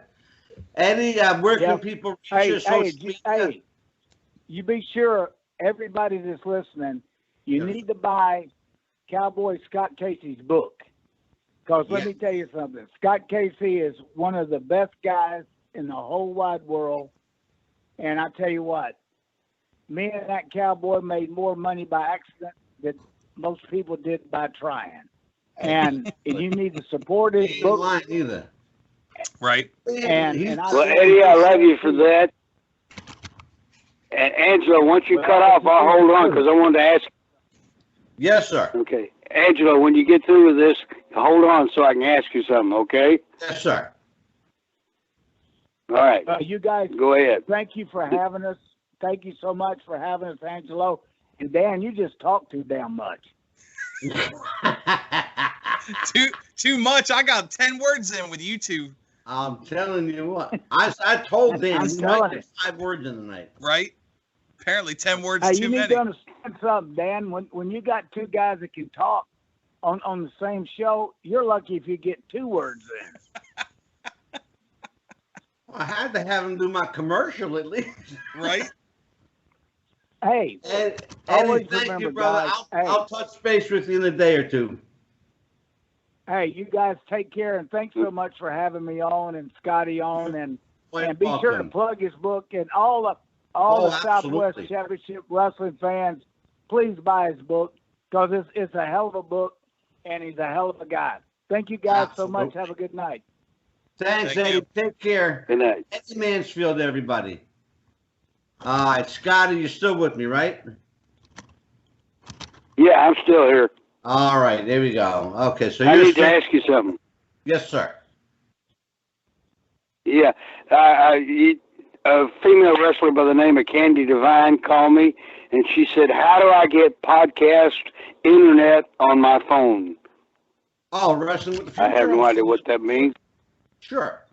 Eddie, where can people reach you? Hey, you be sure, everybody that's listening, you need to buy Cowboy Scott Casey's book. Because let me tell you something. Scott Casey is one of the best guys in the whole wide world. And I tell you what, me and that cowboy made more money by accident than most people did by trying. And you need to support his book. Lying either. Right. Well, Eddie, I love you for that. And Angela, once you cut off, I'll hold on because I wanted to ask. Yes, sir. Okay. Angela, when you get through with this, hold on so I can ask you something, okay? Yes, sir. All right. You guys, go ahead. Thank you for having us. Thank you so much for having us, Angelo. And Dan, you just talk too damn much. too much. I got 10 words in with you two. I'm telling you what. I told Dan you might get 5 words in the night. Right? Apparently 10 words too many. You need many. to understand something, Dan. When you got two guys that can talk on the same show, you're lucky if you get 2 words in. I had to have him do my commercial at least. Right? Hey, Eddie, thank you, brother. I'll touch base with you in a day or two. Hey, you guys take care, and thanks so much for having me on and Scotty on, and be sure to plug his book and all the Southwest Championship Wrestling fans. Please buy his book because it's a hell of a book, and he's a hell of a guy. Thank you guys so much. Have a good night. Thanks, Eddie. Take care. Good night. Eddie Mansfield, everybody. All right, Scotty, you're still with me, right? Yeah, I'm still here. All right, there we go. Okay, so I need to ask you something. Yes, sir. Yeah, a female wrestler by the name of Candy Divine called me, and she said, "How do I get podcast internet on my phone?" Oh, Wrestling with the Future. I have no idea what that means. Sure.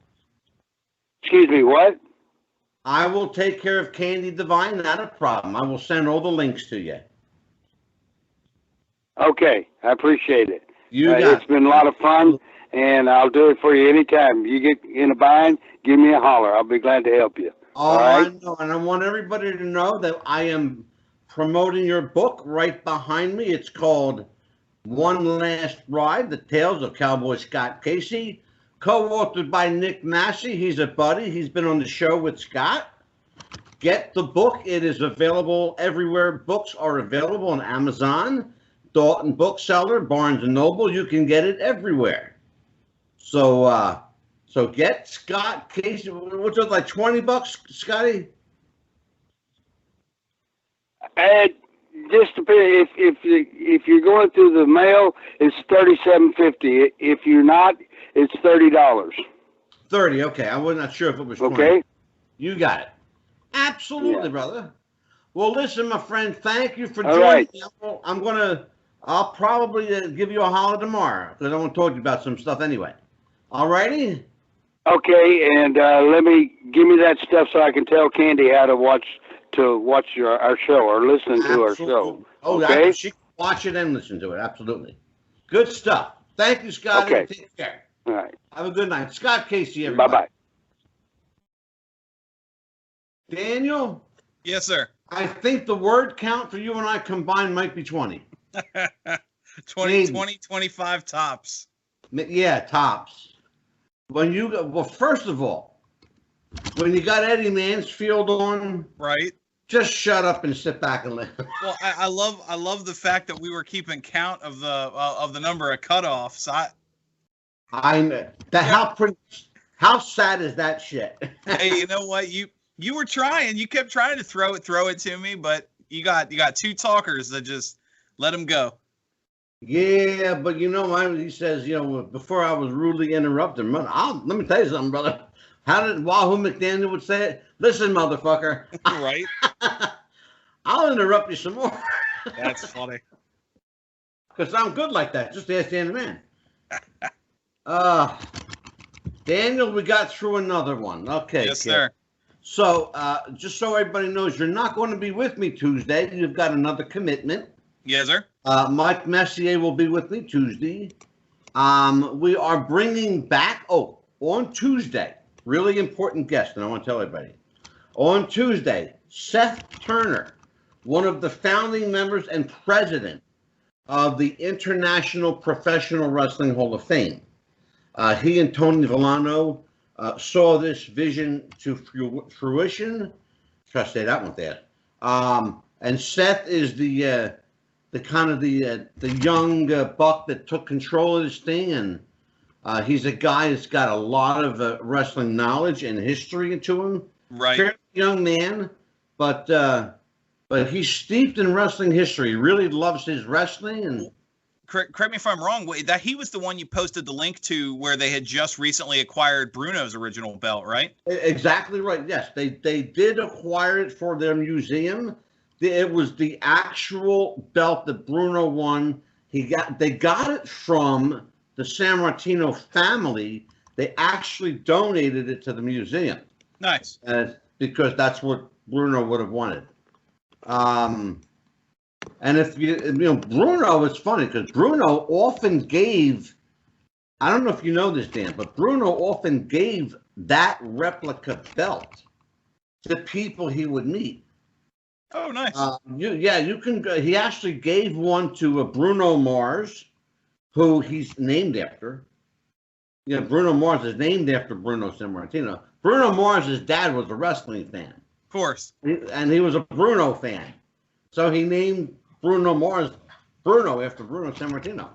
Excuse me, what? I will take care of Candy Divine. Not a problem. I will send all the links to you. Okay, I appreciate it. It's been a lot of fun, and I'll do it for you anytime. You get in a bind, give me a holler. I'll be glad to help you. Oh, right? I know, and I want everybody to know that I am promoting your book right behind me. It's called One Last Ride, The Tales of Cowboy Scott Casey, co-authored by Nick Massey. He's a buddy. He's been on the show with Scott. Get the book. It is available everywhere books are available on Amazon, Dalton Bookseller, Barnes & Noble. You can get it everywhere. So get Scott Casey. What's it, like $20, Scotty? Just depends. If you're going through the mail, it's $37.50. If you're not, it's $30. $30. Okay, I was not sure if it was $20. Okay. You got it. Absolutely, brother. Well, listen, my friend. Thank you for All joining right. me. I'll probably give you a holler tomorrow because I want to talk to you about some stuff anyway. All righty. Okay, and give me that stuff so I can tell Candy how to watch our show or listen to our show. Oh, okay? She can watch it and listen to it. Absolutely. Good stuff. Thank you, Scott. Okay. Take care. All right. Have a good night. Scott Casey, everybody. Bye-bye. Daniel? Yes, sir. I think the word count for you and I combined might be 20. 20, 25 tops. Yeah, tops. First of all, when you got Eddie Mansfield on, right? Just shut up and sit back and listen. Well, I love the fact that we were keeping count of the number of cutoffs. I know that. How sad is that shit? Hey, you know what? You were trying. You kept trying to throw it to me, but you got 2 talkers that just let them go. Yeah, but he says, before I was rudely interrupted, let me tell you something, brother. How did Wahoo McDaniel would say it? Listen, motherfucker. Right? I'll interrupt you some more. That's funny. Because I'm good like that. Just ask Dan the Man. Daniel, we got through another one. Okay. Yes, sir. So, just so everybody knows, you're not going to be with me Tuesday. You've got another commitment. Yes, sir. Mike Messier will be with me Tuesday. We are bringing back, on Tuesday, really important guest, and I want to tell everybody. On Tuesday, Seth Turner, one of the founding members and president of the International Professional Wrestling Hall of Fame. He and Tony Villano saw this vision to fruition. Try to say that one there. And Seth is the young buck that took control of this thing, and he's a guy that's got a lot of wrestling knowledge and history into him. Right. Fairly young man, but he's steeped in wrestling history. He really loves his wrestling. And correct me if I'm wrong. That he was the one you posted the link to where they had just recently acquired Bruno's original belt, right? Exactly right. Yes, they did acquire it for their museum. It was the actual belt that Bruno won. They got it from the San Martino family. They actually donated it to the museum. Nice. Because that's what Bruno would have wanted. And if Bruno, it's funny because Bruno often gave, I don't know if you know this, Dan, but Bruno often gave that replica belt to people he would meet. Oh, nice. You can. He actually gave one to Bruno Mars, who he's named after. Bruno Mars is named after Bruno Sammartino. Bruno Mars' dad was a wrestling fan. Of course. And he was a Bruno fan. So he named Bruno Mars Bruno after Bruno Sammartino.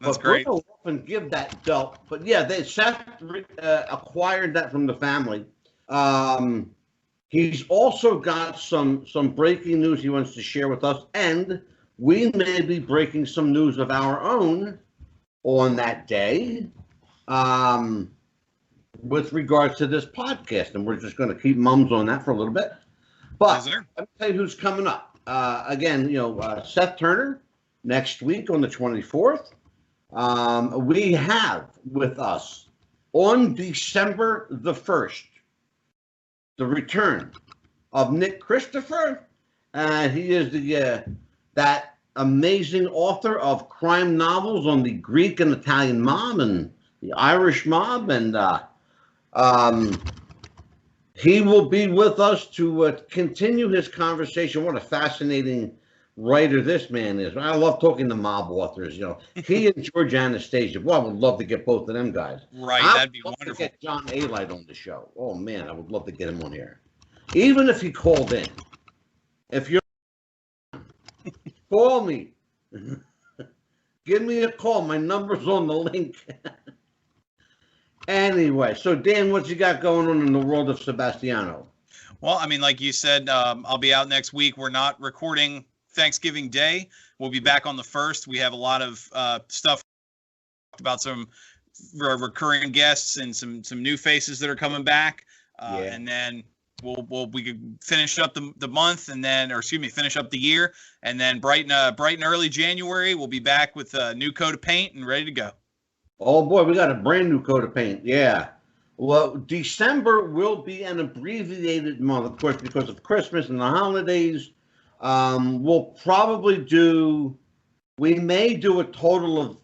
That's great. Bruno often give that belt. But yeah, Seth acquired that from the family. He's also got some breaking news he wants to share with us, and we may be breaking some news of our own on that day with regards to this podcast, and we're just going to keep mums on that for a little bit. But let me tell you who's coming up. Again, Seth Turner next week on the 24th. We have with us on December the 1st the return of Nick Christopher. He is that amazing author of crime novels on the Greek and Italian mob and the Irish mob, and he will be with us to continue his conversation. What a fascinating writer this man is. I love talking to mob authors. He and George Anastasia. Well, I would love to get both of them guys. Right, that'd be wonderful. To get John A-Light on the show. Oh man, I would love to get him on here. Even if he called in. If you're call me. Give me a call. My number's on the link. Anyway, so Dan, what you got going on in the world of Sebastiano? Well, I mean, like you said, I'll be out next week. We're not recording Thanksgiving Day. We'll be back on the 1st. We have a lot of stuff about some recurring guests and some new faces that are coming back. And then we could finish up the month, and then, finish up the year, and then bright and early January, we'll be back with a new coat of paint and ready to go. Oh boy, we got a brand new coat of paint. Yeah. Well, December will be an abbreviated month, of course, because of Christmas and the holidays. We'll probably we may do a total of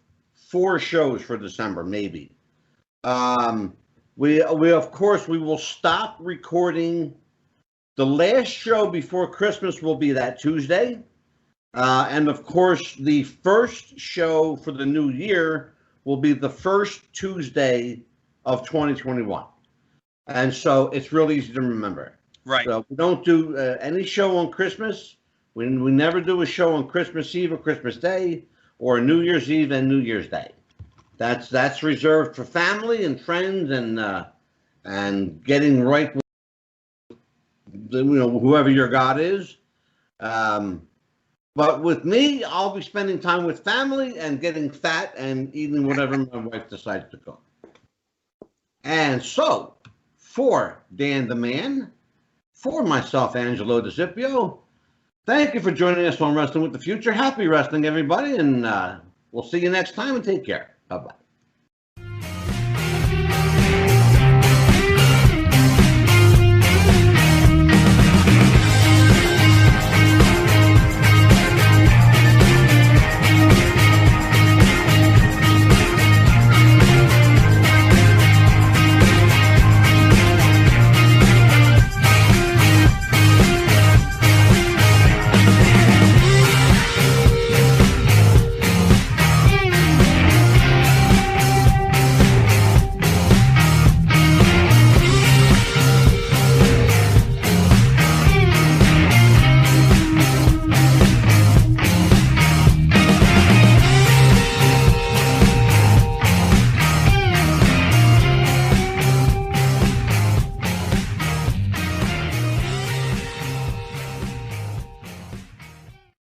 4 shows for December, maybe. We will stop recording. The last show before Christmas will be that Tuesday. And of course, the first show for the new year will be the first Tuesday of 2021. And so it's real easy to remember. Right. So we don't do any show on Christmas. We never do a show on Christmas Eve or Christmas Day or New Year's Eve and New Year's Day. That's reserved for family and friends and getting right with whoever your God is. But with me, I'll be spending time with family and getting fat and eating whatever my wife decides to cook. And so, for Dan the Man, For myself, Angelo DeCipio, thank you for joining us on Wrestling with the Future. Happy wrestling, everybody, and we'll see you next time, and take care. Bye-bye.